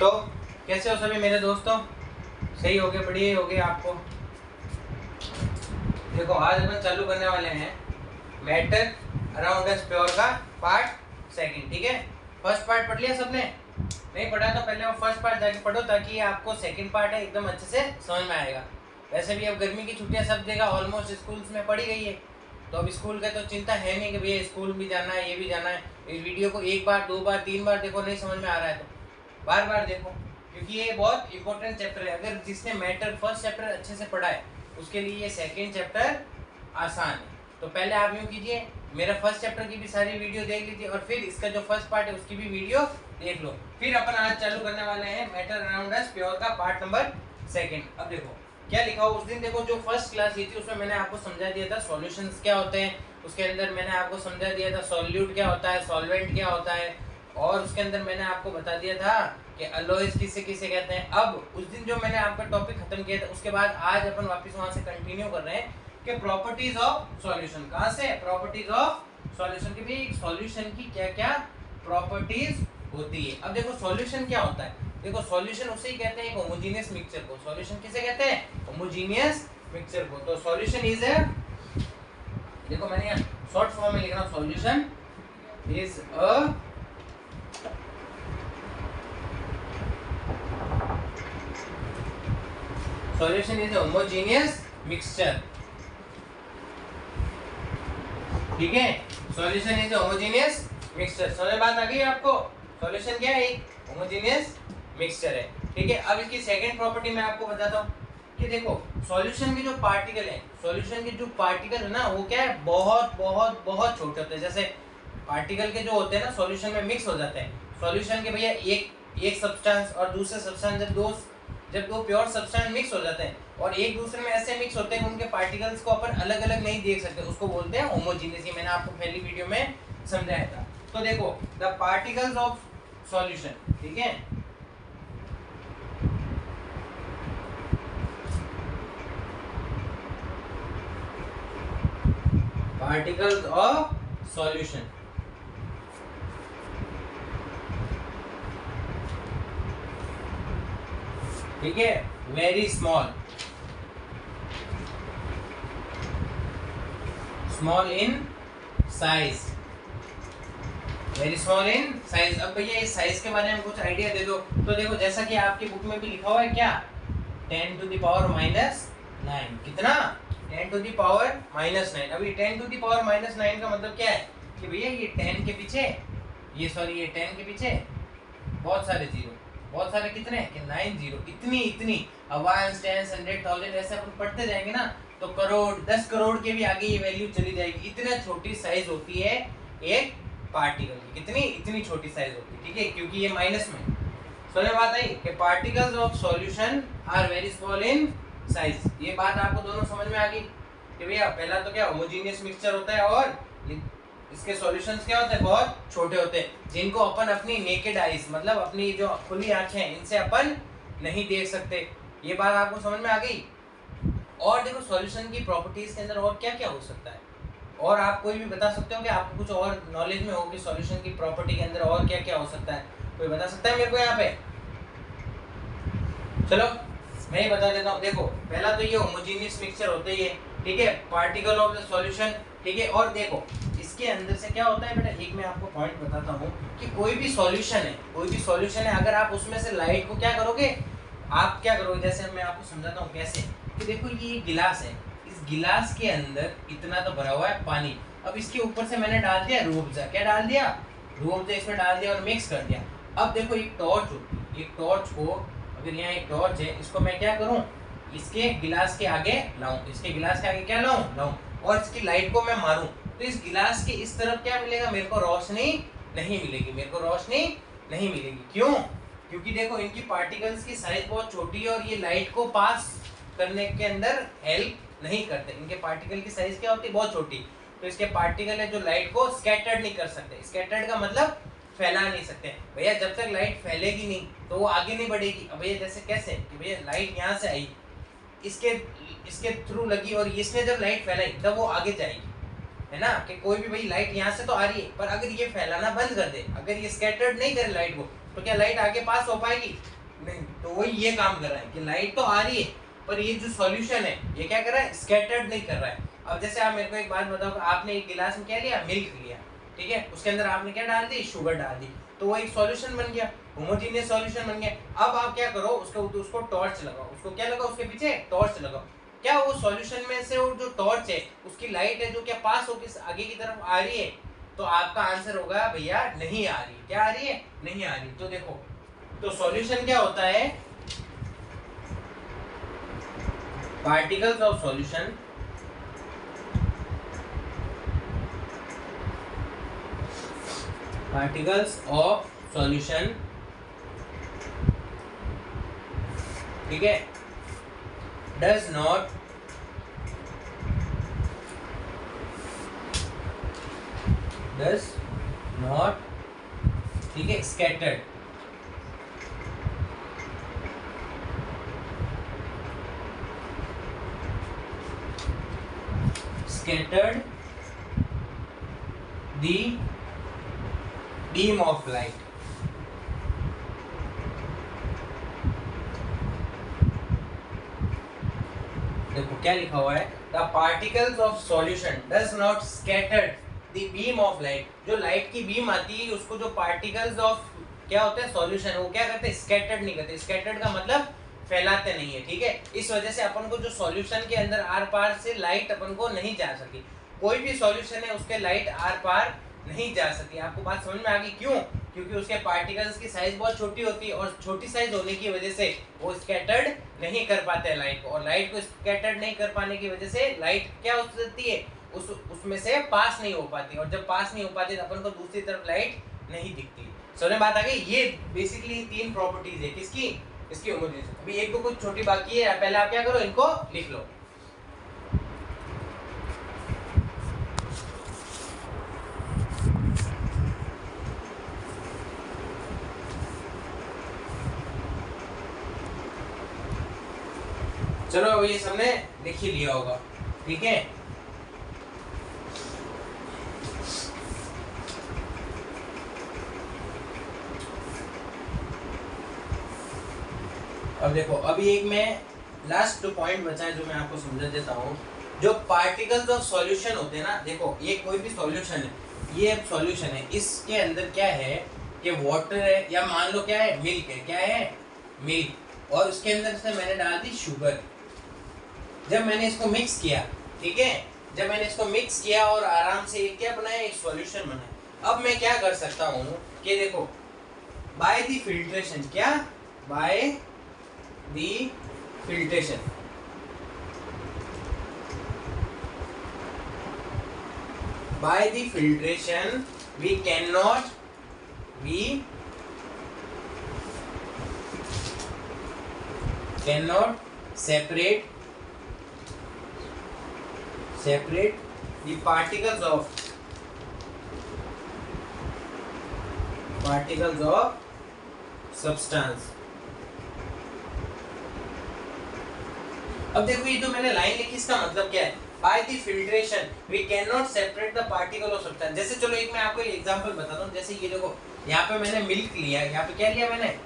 तो कैसे हो सभी मेरे दोस्तों? सही हो गए, बढ़िया हो गए आपको। देखो आज अपन चालू करने वाले हैं मैटर अराउंड अस प्योर का पार्ट सेकंड। ठीक है, फर्स्ट पार्ट पढ़ लिया सबने? नहीं पढ़ा तो पहले वो फर्स्ट पार्ट जाके पढ़ो ताकि आपको सेकंड पार्ट है एकदम अच्छे से समझ में आएगा। वैसे भी अब गर्मी की छुट्टियां सब जगह ऑलमोस्ट स्कूल्स में पड़ी गई है, तो अब स्कूल का तो चिंता है नहीं कि भैया स्कूल भी जाना है, ये भी जाना है। इस वीडियो को एक बार, दो बार, तीन बार देखो, नहीं समझ में आ रहा है तो बार बार देखो, क्योंकि ये बहुत इंपॉर्टेंट चैप्टर है। अगर जिसने मैटर फर्स्ट चैप्टर अच्छे से पढ़ा है उसके लिए ये सेकेंड चैप्टर आसान है। तो पहले आप यूँ कीजिए, मेरा फर्स्ट चैप्टर की भी सारी वीडियो देख लीजिए और फिर इसका जो फर्स्ट पार्ट है उसकी भी वीडियो देख लो। फिर अपन आज चालू करने वाले हैं मैटर अराउंड अस प्योर का पार्ट नंबर सेकंड। अब देखो क्या लिखा हो। उस दिन देखो जो फर्स्ट क्लास ली थी उसमें मैंने आपको समझा दिया था सॉल्यूशंस क्या होते हैं, उसके अंदर मैंने आपको समझा दिया था सॉल्यूट क्या होता है, सॉल्वेंट क्या होता है, और उसके अंदर मैंने आपको बता दिया था कि अलॉयज किसे किसे कहते हैं। अब उस दिन जो मैंने आपका टॉपिक खत्म किया था उसके बाद आज अपन वापस वहां से कंटिन्यू कर रहे हैं कि प्रॉपर्टीज ऑफ सॉल्यूशन। कहां से? प्रॉपर्टीज ऑफ सॉल्यूशन की भी सॉल्यूशन की क्या क्या प्रॉपर्टीज होती है। अब देखो सॉल्यूशन क्या होता है। देखो सॉल्यूशन उसे ही कहते हैं एक होमोजेनियस मिक्सचर को। सॉल्यूशन किसे कहते हैं? होमोजेनियस मिक्सचर को। तो सॉल्यूशन इज ए, देखो मैंने यहाँ शॉर्ट फॉर्म में लिख रहा हूँ, solution is a solution is a homogeneous mixture। ठीक है, solution is a homogeneous mixture। समझ बात आ गई आपको? solution क्या है? एक homogeneous mixture है। ठीक है, अब इसकी सेकंड प्रॉपर्टी मैं आपको बताता हूँ कि देखो सॉल्यूशन के जो पार्टिकल हैं, सॉल्यूशन के जो पार्टिकल है ना वो क्या है, बहुत बहुत बहुत छोटे होते हैं। जैसे पार्टिकल के जो होते हैं ना सॉल्यूशन में मिक्स हो जाते हैं। सॉल्यूशन के भैया एक सब्सटेंस और दूसरे सब्सटेंस जब दो प्योर सब्सटेंस मिक्स हो जाते हैं और एक दूसरे में ऐसे मिक्स होते हैं कि उनके पार्टिकल्स को अपन अलग अलग नहीं देख सकते, उसको बोलते हैं होमोजेनियस। ये मैंने आपको पहली वीडियो में समझाया था। तो देखो द पार्टिकल्स ऑफ सॉल्यूशन, ठीक है, पार्टिकल्स ऑफ सॉल्यूशन ठीक है, very small in size, very small in size. अब भैया इस साइज के बारे में कुछ आइडिया दे दो। तो देखो जैसा कि आपकी बुक में भी लिखा हुआ है क्या, 10 to the power -9। कितना? 10 to the power -9। अभी 10 to the power -9 का मतलब क्या है कि भैया ये 10 के पीछे, ये 10 के पीछे बहुत सारे जीरो, बहुत सारे कितने कि 9 जीरो। इतनी अब 1 10 100,000 ऐसे अपन पढ़ते जाएंगे ना तो करोड़, 10 करोड़ के भी आगे ये वैल्यू चली जाएगी। इतना छोटी साइज होती है एक पार्टिकल की। कितनी? इतनी छोटी साइज होती है। ठीक है, क्योंकि ये माइनस में। समझ बात आई कि particles of solution are very small in size. ये बात आपको दोनों समझ में आ गई कि भैया पहला तो क्या होमोजेनियस मिक्सचर होता है और इसके सॉल्यूशंस क्या होते हैं, बहुत छोटे होते हैं, जिनको अपन अपनी नेकेड आईज मतलब अपनी जो खुली आंखें हैं इनसे अपन नहीं देख सकते। ये बात आपको समझ में आ गई। और देखो सॉल्यूशन की प्रॉपर्टीज के अंदर और क्या क्या हो सकता है, और आप कोई भी बता सकते हो कि आपको कुछ और नॉलेज में हो कि सॉल्यूशन की प्रॉपर्टी के अंदर और क्या क्या हो सकता है? कोई बता सकता है मेरे को यहाँ पे? चलो मैं ही बता देता हूँ। देखो पहला तो ये होमोजेनियस मिक्सचर होते ही है, ठीक है, पार्टिकल ऑफ द सॉल्यूशन। ठीक है, और देखो इसके अंदर से क्या होता है बेटा, एक मैं आपको पॉइंट बताता हूँ कि कोई भी सॉल्यूशन है, अगर आप उसमें से लाइट को क्या करोगे, आप क्या करोगे, जैसे मैं आपको समझाता हूँ कैसे। कि देखो ये गिलास है, इस गिलास के अंदर इतना तो भरा हुआ है पानी। अब इसके ऊपर से मैंने डाल दिया रूह अफ़ज़ा। क्या डाल दिया? रूह अफ़ज़ा इसमें डाल दिया और मिक्स कर दिया। अब देखो एक टॉर्च होती है, एक टॉर्च को, अगर यहाँ एक टॉर्च है, इसको मैं क्या करूँ, इसके गिलास के आगे लाऊं, इसके गिलास के आगे क्या लाऊं, और इसकी लाइट को मैं मारूं तो इस गिलास के इस तरफ क्या मिलेगा, मेरे को रोशनी नहीं मिलेगी, मेरे को रोशनी नहीं मिलेगी। क्यों? क्योंकि देखो इनकी पार्टिकल्स की साइज बहुत छोटी है और ये लाइट को पास करने के अंदर हेल्प नहीं करते। इनके पार्टिकल की साइज क्या होती है, बहुत छोटी, तो इसके पार्टिकल है जो लाइट को स्कैटर्ड नहीं कर सकते। स्कैटर्ड का मतलब फैला नहीं सकते। भैया जब तक लाइट फैलेगी नहीं तो वो आगे नहीं बढ़ेगी। अब भैया जैसे कैसे कि भैया लाइट यहाँ से आई, इसके थ्रू लगी और इसने जब लाइट फैलाई तब वो आगे जाएगी, है ना। कि कोई भी भाई लाइट यहाँ से तो आ रही है पर अगर ये फैलाना बंद कर दे, अगर ये स्कैटर्ड नहीं करे लाइट को, तो क्या लाइट आगे पास हो पाएगी? नहीं। तो वही ये काम कर रहा है कि लाइट तो आ रही है पर ये जो सॉल्यूशन है ये क्या कर रहा है? स्कैटर्ड नहीं कर रहा है। अब जैसे आप मेरे को एक बात बताओ, आपने एक गिलास में क्या लिया? मिल्क लिया, ठीक है, उसके अंदर आपने क्या डाल दी? शुगर डाल दी, तो वो एक सॉल्यूशन बन गया, होमोजेनियस सॉल्यूशन बन गया। अब आप क्या करो, उसको टॉर्च लगाओ, उसको क्या लगाओ? उसके पीछे टॉर्च लगाओ। क्या वो सॉल्यूशन में से वो जो टॉर्च है उसकी लाइट है जो क्या पास होकर आगे की तरफ आ रही है? तो आपका आंसर होगा भैया नहीं आ रही। क्या आ रही है? नहीं आ रही। तो देखो, तो सॉल्यूशन क्या होता है? पार्टिकल्स ऑफ सॉल्यूशन ठीक है, डज नॉट ठीक है scattered the beam of light। देखो क्या लिखा हुआ है, the particles of solution does not scattered the beam of light. जो लाइट की बीम आती है उसको जो पार्टिकल्स ऑफ क्या होते हैं? सॉल्यूशन, वो क्या करते हैं? स्कैटर्ड नहीं करते। स्कैटर्ड का मतलब फैलाते नहीं है, ठीक है। इस वजह से अपन को जो सॉल्यूशन के अंदर आर पार से लाइट अपन को नहीं जा सकी। कोई भी सॉल्यूशन है उसके लाइट आर पार नहीं जा सकती। आपको बात समझ में आ गई? क्यों? क्योंकि उसके पार्टिकल्स की साइज बहुत छोटी होती है और छोटी साइज होने की वजह से वो स्कैटर्ड नहीं कर पाते हैं लाइट को, और लाइट को स्कैटर्ड नहीं कर पाने की वजह से लाइट क्या हो सकती है? उसमें से पास नहीं हो पाती, और जब पास नहीं हो पाती तो अपन को दूसरी तरफ लाइट नहीं दिखती। समझ बात आ गई? ये बेसिकली 3 प्रॉपर्टीज है किसकी? इसकी होमोजेनिटी। अभी एक तो कुछ छोटी बाकी है, पहले आप क्या करो, इनको लिख लो। चलो अब ये सबने लिख ही लिया होगा, ठीक है। अब देखो, अभी एक मैं लास्ट पॉइंट बचा है जो मैं आपको समझा देता हूँ। जो पार्टिकल्स ऑफ सॉल्यूशन होते हैं ना, देखो ये कोई भी सॉल्यूशन है, ये एक सॉल्यूशन है, इसके अंदर क्या है कि वाटर है, या मान लो क्या है? मिल्क है। क्या है? मिल्क। और उसके अंदर से मैंने डाल दी शुगर। जब मैंने इसको मिक्स किया, ठीक है, जब मैंने इसको मिक्स किया और आराम से एक क्या बनाया? एक सॉल्यूशन बनाया। अब मैं क्या कर सकता हूँ कि देखो, बाय द फिल्ट्रेशन, क्या? Bye the filtration, by the filtration we cannot separate the particles of substance। अब देखो ये जो मैंने लाइन लिखी इसका मतलब क्या है? By the filtration we can not separate the particle of substance. जैसे चलो एक मैं आपको एग्जांपल बताता हूँ। जैसे ये देखो, यहाँ पे मैंने मिल्क लिया, यहाँ पे क्या लिया मैंने?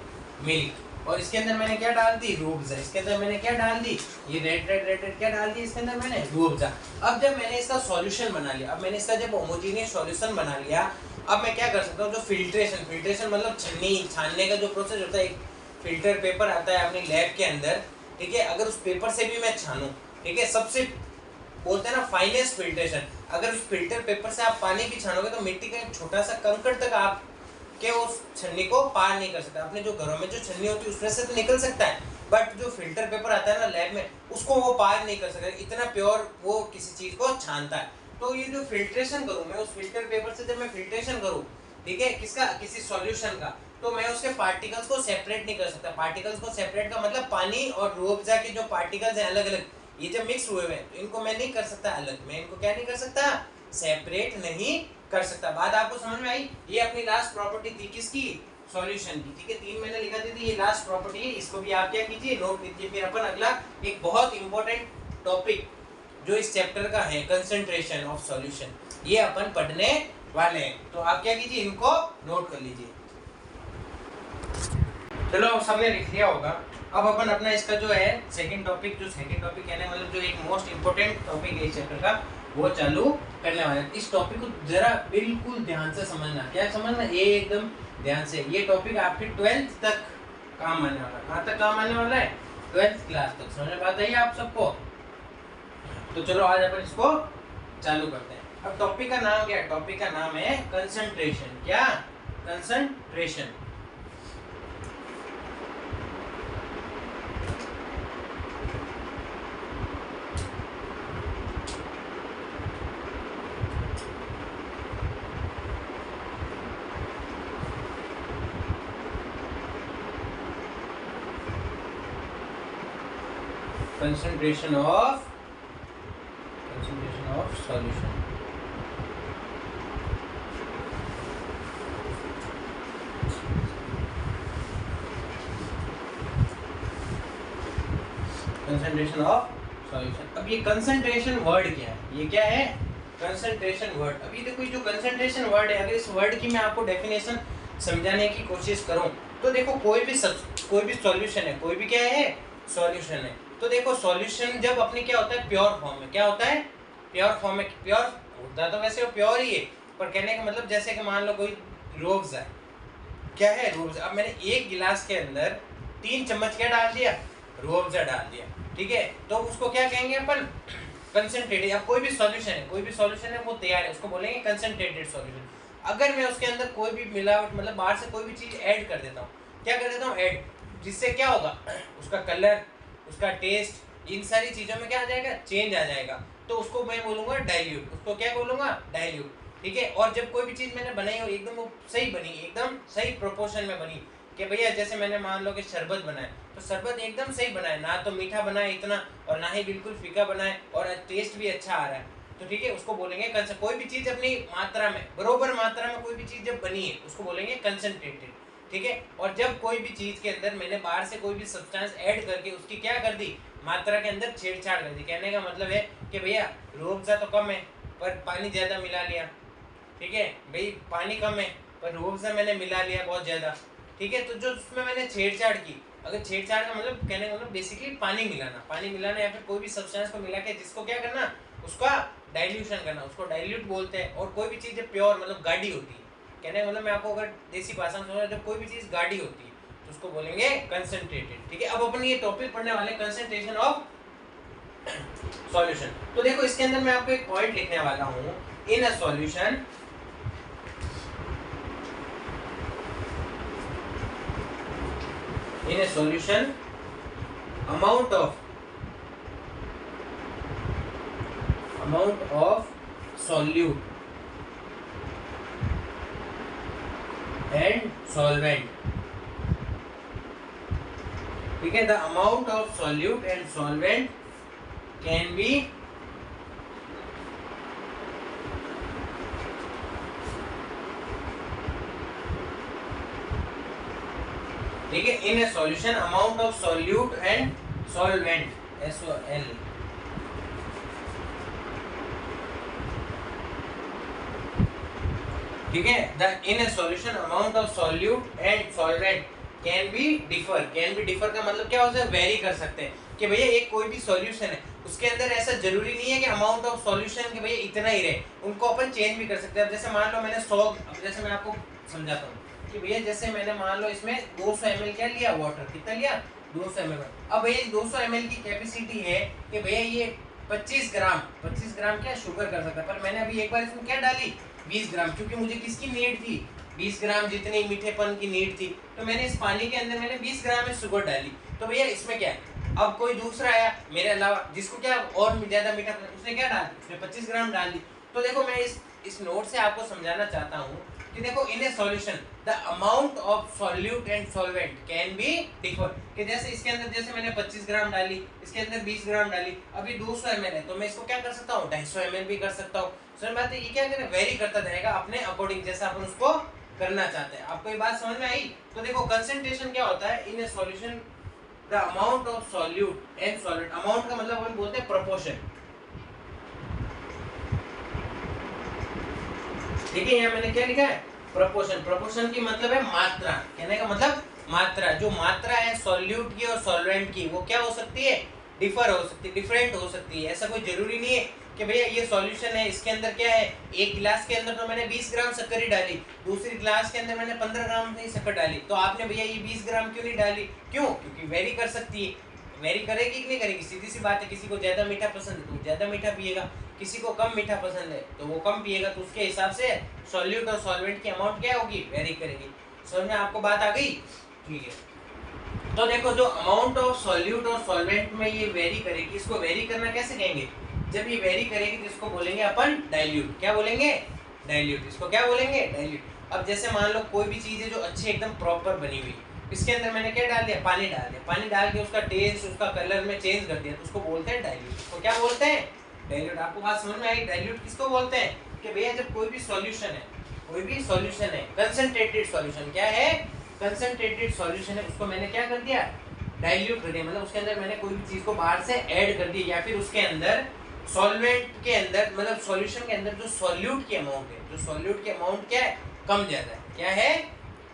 मिल्क। और इसके अंदर मैंने क्या डाल दी? रूह अफ़ज़ा। इसके अंदर मैंने क्या डाल दी? ये रेड क्या डाल दी इसके अंदर मैंने? रूह अफ़ज़ा। अब जब मैंने इसका सॉल्यूशन बना लिया, अब मैंने इसका जब होमोजेनियस सॉल्यूशन बना लिया, अब मैं क्या कर सकता हूँ? जो फिल्ट्रेशन मतलब छानने का जो प्रोसेस होता है, एक फिल्टर पेपर आता है अपनी लैब के अंदर, ठीक है। अगर उस पेपर से भी मैं छानूं, ठीक है, सबसे बोलते हैं ना फाइनेस्ट फिल्ट्रेशन, अगर उस फिल्टर पेपर से आप पानी भी छानोगे तो मिट्टी का एक छोटा सा कंकड़ तक आप के उस छन्नी को पार नहीं कर सकता। अपने जो घरों में जो छन्नी होती है उसमें से तो निकल सकता है, बट जो फिल्टर पेपर आता है ना लैब में, उसको वो पार नहीं कर सकता। इतना प्योर वो किसी चीज को छानता है। तो ये जो फिल्ट्रेशन करूँ मैं, उस फिल्टर पेपर से जब मैं फिल्ट्रेशन करूँ, ठीक है, किसका? किसी सॉल्यूशन का, तो मैं उसके पार्टिकल्स को सेपरेट नहीं कर सकता। पार्टिकल्स को सेपरेट का मतलब पानी और रूह अफ़ज़ा के जो पार्टिकल्स हैं अलग अलग, ये जब मिक्स हुए हुए हैं तो इनको मैं नहीं कर सकता अलग, मैं इनको क्या नहीं कर सकता? सेपरेट नहीं कर सकता। बात आपको समझ में आई? ये अपनी लास्ट प्रॉपर्टी थी किसकी? सॉल्यूशन की, ठीक है। 3 मैंने लिखा दी थी, ये लास्ट प्रॉपर्टी है, इसको भी आप क्या कीजिए? नोट कीजिए। फिर अपन अगला एक बहुत इंपॉर्टेंट टॉपिक जो इस चैप्टर का है, कंसंट्रेशन ऑफ सॉल्यूशन, ये अपन पढ़ने वाले हैं। तो आप क्या कीजिए? इनको नोट कर लीजिए। चलो अब सबने लिख लिया होगा। अब अपन अपना इसका जो है सेकंड टॉपिक कहने मतलब जो एक मोस्ट इंपोर्टेंट टॉपिक है इस चैप्टर का, वो चालू करने वाले हैं। इस टॉपिक को जरा बिल्कुल ध्यान से समझना। क्या समझना? ये एकदम ध्यान से। ये टॉपिक आपके 12th तक काम आने वाला है। कहाँ तक काम आने वाला है? 12th क्लास तक। समझ में बात आई आप सबको? तो चलो आज अपन इसको चालू करते हैं। अब टॉपिक का नाम क्या है? टॉपिक का नाम है कंसंट्रेशन। क्या? Concentration. concentration of solution. Concentration of solution. अब ये कंसंट्रेशन वर्ड क्या है? ये क्या है? Concentration word. अभी देखो जो कंसंट्रेशन वर्ड है, अगर इस वर्ड की मैं आपको डेफिनेशन समझाने की कोशिश करूं तो देखो कोई भी सॉल्यूशन है, कोई भी क्या है? सॉल्यूशन है। तो देखो सॉल्यूशन जब अपने क्या होता है? प्योर फॉर्म में। क्या होता है? प्योर फॉर्म में। प्योर होता तो वैसे वो प्योर ही है, पर कहने का मतलब जैसे कि मान लो कोई रूह अफ़ज़ा है। क्या है? रूह अफ़ज़ा। अब मैंने एक गिलास के अंदर 3 चम्मच क्या डाल दिया? रूह अफ़ज़ा डाल दिया। ठीक है, तो उसको क्या कहेंगे अपन? कंसंट्रेटेड। अब कोई भी सॉल्यूशन है, वो तैयार है, उसको बोलेंगे कंसंट्रेटेड सॉल्यूशन। अगर मैं उसके अंदर कोई भी मिलावट मतलब बाहर से कोई भी चीज़ ऐड कर देता हूँ, क्या कर देता हूँ? ऐड, जिससे क्या होगा? उसका कलर, उसका टेस्ट, इन सारी चीज़ों में क्या आ जाएगा? चेंज आ जाएगा। तो उसको मैं बोलूँगा डाइल्यूट। उसको क्या बोलूँगा? डाइल्यूट। ठीक है, और जब कोई भी चीज़ मैंने बनाई हो एकदम वो सही बनी, एकदम सही प्रोपोर्शन में बनी, कि भैया जैसे मैंने मान लो कि शरबत बनाए, तो शरबत एकदम सही बनाए, ना तो मीठा बनाए इतना और ना ही बिल्कुल फीका बनाए, और टेस्ट भी अच्छा आ रहा है, तो ठीक है, उसको बोलेंगे कोई भी चीज़ अपनी मात्रा में, बरोबर मात्रा में कोई भी चीज़ जब बनी है उसको बोलेंगे कंसंट्रेटेड। ठीक है, और जब कोई भी चीज़ के अंदर मैंने बाहर से कोई भी सब्सटेंस ऐड करके उसकी क्या कर दी? मात्रा के अंदर छेड़छाड़ कर दी। कहने का मतलब है कि भैया रूह अफ़ज़ा तो कम है पर पानी ज़्यादा मिला लिया। ठीक है भाई, पानी कम है पर रूह अफ़ज़ा मैंने मिला लिया बहुत ज़्यादा। ठीक है, तो जो उसमें मैंने छेड़छाड़ की, अगर छेड़छाड़ का मतलब कहने का मतलब बेसिकली पानी मिलाना या फिर कोई भी सब्सटेंस को मिला के जिसको क्या करना? उसका डाइल्यूशन करना, उसको डाइल्यूट बोलते हैं। और कोई भी चीज़ प्योर मतलब गाढ़ी होती है, कहने का मतलब मैं आपको अगर देसी भाषा में समझा, जब कोई भी चीज़ गाढ़ी होती है तो उसको बोलेंगे कंसंट्रेटेड। ठीक है, अब अपन ये टॉपिक पढ़ने वाले कंसंट्रेशन ऑफ सॉल्यूशन। तो देखो इसके अंदर मैं आपको एक पॉइंट लिखने वाला हूँ। In a solution, amount of solute and solvent. ठीक है, the amount of solute and solvent can be ठीक है, in a solution amount of solute and solvent, SOL, ठीक है, the in a solution amount of solute and solvent can be differ का मतलब क्या होता है? वेरी कर सकते हैं कि भैया एक कोई भी सॉल्यूशन है उसके अंदर ऐसा जरूरी नहीं है कि अमाउंट ऑफ सॉल्यूशन कि भैया इतना ही रहे, उनको अपन चेंज भी कर सकते हैं। अब जैसे मान लो मैंने 100, जैसे मैं आपको समझाता हूँ कि भैया जैसे मैंने मान लो इसमें 200 ml क्या लिया? वाटर। कितना लिया? 200 ml। अब भैया 200 ml की कैपेसिटी है कि भैया ये 25 ग्राम क्या शुगर कर सकता है, पर मैंने अभी एक बार इसमें क्या डाली? 20 ग्राम, क्योंकि मुझे किसकी नीड थी? 20 ग्राम जितनी मीठेपन की नीड थी, तो मैंने इस पानी के अंदर मैंने 20 ग्राम में शुगर डाली। तो भैया इसमें क्या है? अब कोई दूसरा आया मेरे अलावा जिसको क्या और ज्यादा मीठा, उसने क्या डाल? उसने 25 ग्राम डाल दी। तो देखो मैं इस नोट से आपको समझाना चाहता हूँ कि देखो in a solution the amount of solute and solvent can be differ, कि जैसे इसके अंदर जैसे मैंने 25 ग्राम डाली, इसके अंदर 20 ग्राम डाली, अभी 200 ml है तो मैं इसको क्या कर सकता हूँ? 250 ml भी कर सकता हूँ। समझ बात है? ये क्या करें? वेरी करता जाएगा अपने अकॉर्डिंग, जैसा अपन उसको करना चाहते हैं। आपको ये बात समझ में आई? तो देखो कंसंट्रेशन क्या होता है? In a solution the amount of solute and solvent, amount का मतलब अपन बोलते हैं प्रोपोर्शन। ठीक है, यहाँ मैंने क्या लिखा है? प्रोपोर्शन। प्रोपोर्शन की मतलब है मात्रा, कहने का मतलब मात्रा, जो मात्रा है सॉल्यूट की और सॉल्वेंट की वो क्या हो सकती है, डिफर हो सकती है, डिफरेंट हो सकती है। ऐसा कोई जरूरी नहीं है कि भैया ये सॉल्यूशन है, इसके अंदर क्या है, एक गिलास के अंदर तो मैंने 20 ग्राम शक्कर ही डाली, दूसरी गिलास के अंदर मैंने 15 ग्राम ही शक्कर डाली, तो आपने भैया ये 20 ग्राम क्यों नहीं डाली, क्यों, क्योंकि वेरी कर सकती है। वेरी करेगी कि नहीं करेगी, सीधी सी बात है। किसी को ज़्यादा मीठा पसंद है तो ज़्यादा मीठा पिएगा, किसी को कम मीठा पसंद है तो वो कम पिएगा, तो उसके हिसाब से सॉल्यूट और सॉल्वेंट की अमाउंट क्या होगी, वेरी करेगी। समझ में आपको बात आ गई, ठीक है। तो देखो जो अमाउंट ऑफ सॉल्यूट और सॉल्वेंट में ये वेरी करेगी, इसको वेरी करना कैसे कहेंगे, जब ये वेरी करेगी तो इसको बोलेंगे अपन डाइल्यूट। क्या बोलेंगे, डाइल्यूट। इसको क्या बोलेंगे, डाइल्यूट। अब जैसे मान लो कोई भी चीज़ है जो अच्छी एकदम प्रॉपर बनी हुई, इसके अंदर मैंने क्या डाल दिया, पानी डाल दिया, पानी डाल के उसका टेस्ट उसका कलर में चेंज कर दिया, तो उसको बोलते हैं डाइल्यूट। इसको क्या बोलते हैं, डाइल्यूट। आपको बात समझ में आई, डाइल्यूट किसको बोलते हैं, कि भैया जब कोई भी सॉल्यूशन है, कोई भी सॉल्यूशन है, कंसंट्रेटेड सॉल्यूशन, क्या है, कंसंट्रेटेड सॉल्यूशन है, उसको मैंने क्या कर दिया, डाइल्यूट कर दिया, मतलब उसके अंदर मैंने कोई भी चीज को बाहर से ऐड कर दी, या फिर उसके अंदर सॉल्वेंट के अंदर, मतलब सॉल्यूशन के अंदर जो सॉल्यूट की अमाउंट है, जो सॉल्यूट की अमाउंट क्या है, कम ज्यादा है, क्या है,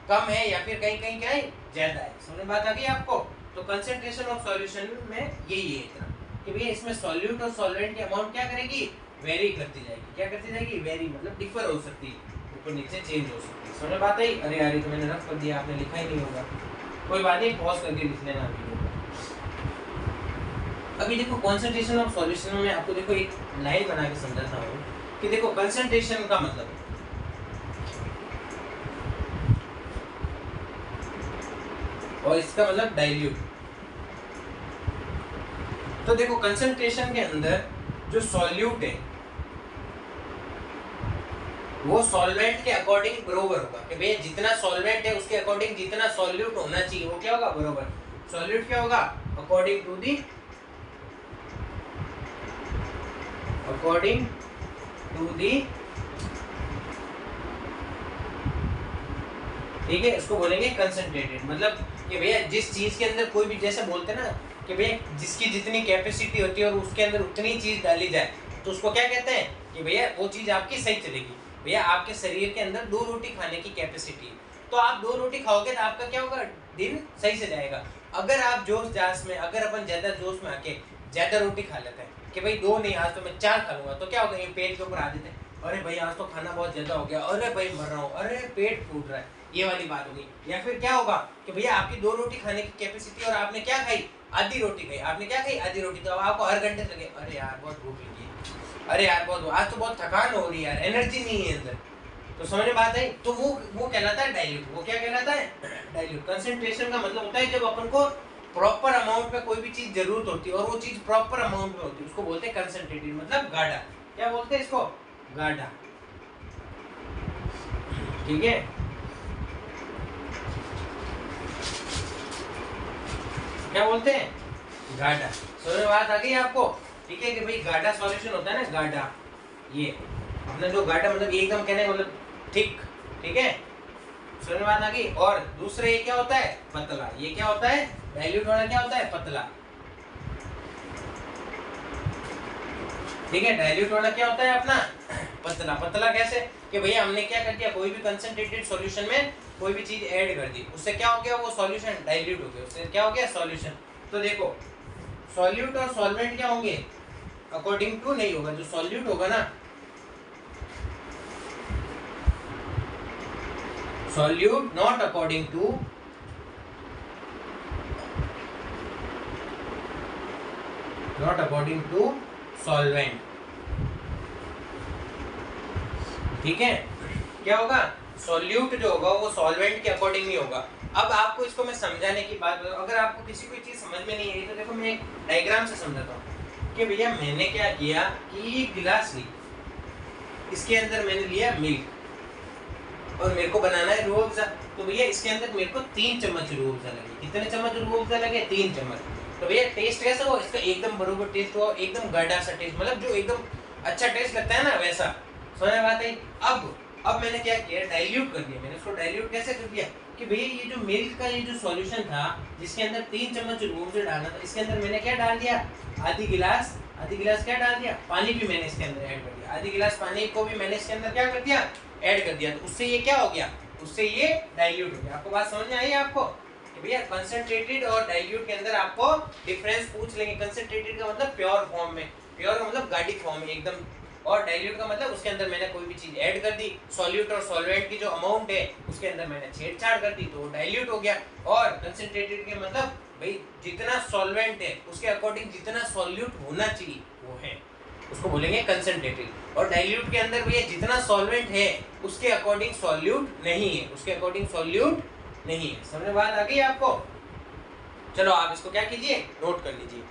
कम है, या फिर कहीं कहीं क्या है, ज्यादा है। समझ में बात आ गई आपको। तो कंसंट्रेशन ऑफ सॉल्यूशन में यही है इतना, कि भैया इसमें सॉल्यूट और सॉल्वेंट की अमाउंट क्या करेगी, वेरी करती जाएगी। क्या करती जाएगी, वेरी, मतलब डिफर हो सकती है, ऊपर नीचे चेंज हो सकती है। समझ में बात आई। अरे यार ये तो मैंने रफ कर दिया, आपने लिखा ही नहीं होगा, कोई बात नहीं, पॉज करके लिख लेना अभी। अभी देखो कंसंट्रेशन ऑफ सॉल्यूशन में आपको देखो एक लाइन बना के समझाता हूँ कि देखो कंसंट्रेशन का मतलब और इसका मतलब डाइल्यूट। तो देखो कंसंट्रेशन के अंदर जो सॉल्यूट है वो सॉल्वेंट के अकॉर्डिंग बराबर होगा, कि भैया जितना सॉल्वेंट है उसके अकॉर्डिंग जितना सॉल्यूट होना चाहिए वो क्या होगा, बराबर। सॉल्यूट क्या होगा, अकॉर्डिंग टू दी ठीक है, इसको बोलेंगे कंसंट्रेटेड। मतलब कि भैया जिस चीज के अंदर कोई भी, जैसे बोलते हैं ना कि भैया जिसकी जितनी कैपेसिटी होती है और उसके अंदर उतनी चीज डाली जाए तो उसको क्या कहते हैं, कि भैया वो चीज आपकी सही चलेगी। भैया आपके शरीर के अंदर 2 रोटी खाने की कैपेसिटी है, तो आप 2 रोटी खाओगे तो आपका क्या होगा, दिन सही से जाएगा। अगर आप जोश जाश में, अगर अपन ज्यादा जोश में आके ज्यादा रोटी खा लेते हैं कि भाई 2 नहीं आज तो मैं 4 खा लूंगा, तो क्या होगा, ये पेट के ऊपर आ जाते हैं, अरे भाई आज तो खाना बहुत ज्यादा हो गया, अरे भाई मर रहा हूँ, अरे पेट फूट रहा है, ये वाली बात होगी। या फिर क्या होगा कि भैया आपकी 2 रोटी खाने की कैपेसिटी और आपने क्या खाई, आधी रोटी खाई, आपने क्या खाई, आधी रोटी, तो अब आपको हर घंटे लगे अरे यार बहुत भूख लगी है, अरे यार बहुत, आज तो बहुत थकान हो रही है यार, एनर्जी नहीं है अंदर। तो समझ में बात आई। तो वो कहलाता है डाइल्यूट। वो क्या कहलाता है, डाइल्यूट। कंसंट्रेशन का मतलब होता है जब अपन को प्रॉपर अमाउंट में कोई भी चीज जरूरत होती है और वो चीज प्रॉपर अमाउंट में होती है, उसको बोलते हैं कंसंट्रेटेड, मतलब गाढ़ा। क्या बोलते हैं इसको, गाढ़ा, ठीक है। क्या बोलते हैं, गाढ़ा। समझ में बात आ गई आपको, ठीक है, कि भाई गाढ़ा सॉल्यूशन होता है ना, गाढ़ा, ये अपना जो गाढ़ा मतलब एकदम कहने मतलब ठीक, ठीक है, समझ में बात आ गई। और दूसरा ये क्या होता है, पतला। ये क्या होता है, डाइल्यूट वाला क्या होता है, पतला, ठीक है। डाइल्यूट वाला क्या होता है अपना, पतला। पतला कैसे, कि भैया हमने क्या कर दिया, कोई भी कंसंट्रेटेड सॉल्यूशन में कोई भी चीज ऐड कर दी, उससे क्या हो गया, वो सॉल्यूशन डाइल्यूट हो गया, उससे क्या हो गया, सॉल्यूशन। तो देखो सॉल्यूट और सॉल्वेंट क्या होंगे, अकॉर्डिंग टू नहीं होगा, जो सॉल्यूट होगा ना, solute not according to solvent, ठीक है। क्या होगा, सॉल्यूट जो होगा वो सॉल्वेंट के अकॉर्डिंग नहीं होगा। अब आपको इसको मैं समझाने की बात, अगर आपको किसी कोई चीज समझ में नहीं आई तो देखो मैं एक डायग्राम से समझाता हूँ कि भैया मैंने क्या किया कि गिलास ली, इसके अंदर मैंने लिया मिल्क और मेरे को बनाना है रूह अफ़ज़ा, तो भैया इसके अंदर मेरे को 3 चम्मच रूह अफ़ज़ा लगे। कितने चम्मच रूह अफ़ज़ा लगे, 3 चम्मच। तो भैया टेस्ट कैसा हो, इसका एकदम बरोबर टेस्ट हो, एकदम गाढ़ा सा टेस्ट, मतलब जो एकदम अच्छा टेस्ट लगता है ना वैसा। समझ में बात आई। अब मैंने क्या किया, डाइल्यूट कर दिया। मैंने उसको डाइल्यूट कैसे कर दिया कि भैया ये जो मिल्क का ये जो सॉल्यूशन था जिसके अंदर 3 चम्मच रूह अफ़ज़ा डालना था, इसके अंदर मैंने क्या डाल दिया, आधी गिलास क्या डाल दिया, पानी भी मैंने इसके अंदर ऐड कर दिया। आधी गिलास पानी को भी मैंने इसके अंदर क्या कर दिया, ऐड कर दिया। तो उससे ये क्या हो गया, उससे ये डाइल्यूट हो गया। आपको बात समझ में आई आपको, कि भैया कंसंट्रेटेड और डाइल्यूट के अंदर आपको डिफरेंस पूछ लेंगे। कंसंट्रेटेड का मतलब प्योर फॉर्म में, प्योर का मतलब गाढ़ी फॉर्म में एकदम, और डाइल्यूट का मतलब उसके अंदर मैंने कोई भी चीज ऐड कर दी, सॉल्यूट और सॉल्वेंट की जो अमाउंट है उसके अंदर मैंने छेड़छाड़ कर दी तो डाइल्यूट हो गया। और कंसंट्रेटेड के मतलब भाई जितना सॉल्वेंट है उसके अकॉर्डिंग जितना सॉल्यूट होना चाहिए वो है, उसको बोलेंगे कंसंट्रेटेड। और डाइल्यूट के अंदर भैया जितना सॉल्वेंट है उसके अकॉर्डिंग सॉल्यूट नहीं है, उसके अकॉर्डिंग सॉल्यूट नहीं है। समझ में बात आ गई आपको? चलो आप इसको क्या कीजिए, नोट कर लीजिए।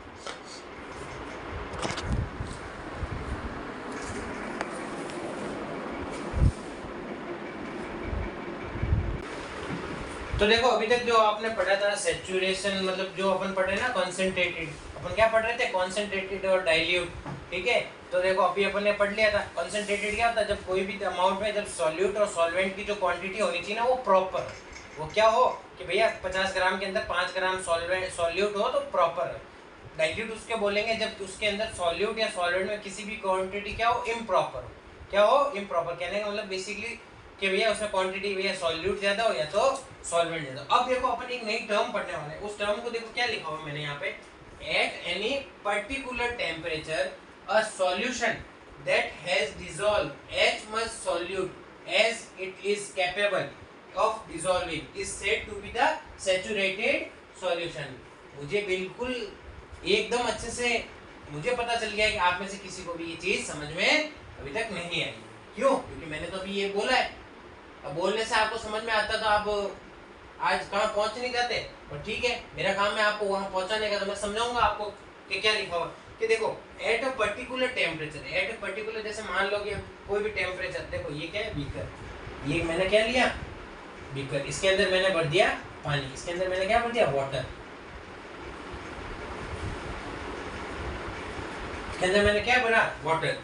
तो देखो अभी तक जो आपने पढ़ा था सैचुरेशन, मतलब जो अपन पढ़े ना कंसंट्रेटेड, अपन क्या पढ़ रहे थे, कंसंट्रेटेड और डाइल्यूट, ठीक है। तो देखो अभी अपन ने पढ़ लिया था कंसंट्रेटेड क्या होता है, जब कोई भी अमाउंट में जब सॉल्यूट और सॉल्वेंट की जो क्वांटिटी होनी चाहिए ना वो प्रॉपर, वो क्या हो कि भैया 50 ग्राम के अंदर 5 ग्राम सॉल्यूट हो तो प्रॉपर। डाइल्यूट उसके बोलेंगे जब उसके अंदर सॉल्यूट या सॉल्वेंट में किसी भी क्वांटिटी क्या हो, इम्प्रॉपर हो। क्या हो, इम्प्रॉपर। कहने का मतलब बेसिकली कि भैया उसमें क्वांटिटी भैया सॉल्यूट ज्यादा हो या तो सॉल्वेंट ज्यादा। अब देखो अपन एक नई टर्म पढ़ने वाले हैं, उस टर्म को देखो क्या लिखा हुआ मैंने यहाँ पे, at any particular temperature a solution that has dissolve as much solute as it is capable of dissolving is said to be the saturated solution. मुझे बिल्कुल एकदम अच्छे से मुझे पता चल गया कि आप में से किसी को भी ये चीज समझ में अभी तक नहीं आई। क्यों? क्योंकि मैंने तो अभी ये बोला है, अब बोलने से आपको समझ में आता तो आप आज कहाँ पहुंच नहीं जाते। और ठीक है, मेरा काम है आपको वहां पहुंचाने का, तो मैं समझाऊंगा आपको कि क्या लिखा हुआ कि देखो at a particular temperature, at a particular जैसे मान लो कि कोई भी टेम्परेचर, देखो ये क्या है, बीकर, ये मैंने क्या लिया, बीकर, इसके अंदर मैंने भर दिया पानी, इसके अंदर मैंने क्या भर दिया, वाटर, इसके अंदर मैंने क्या भरा, वाटर।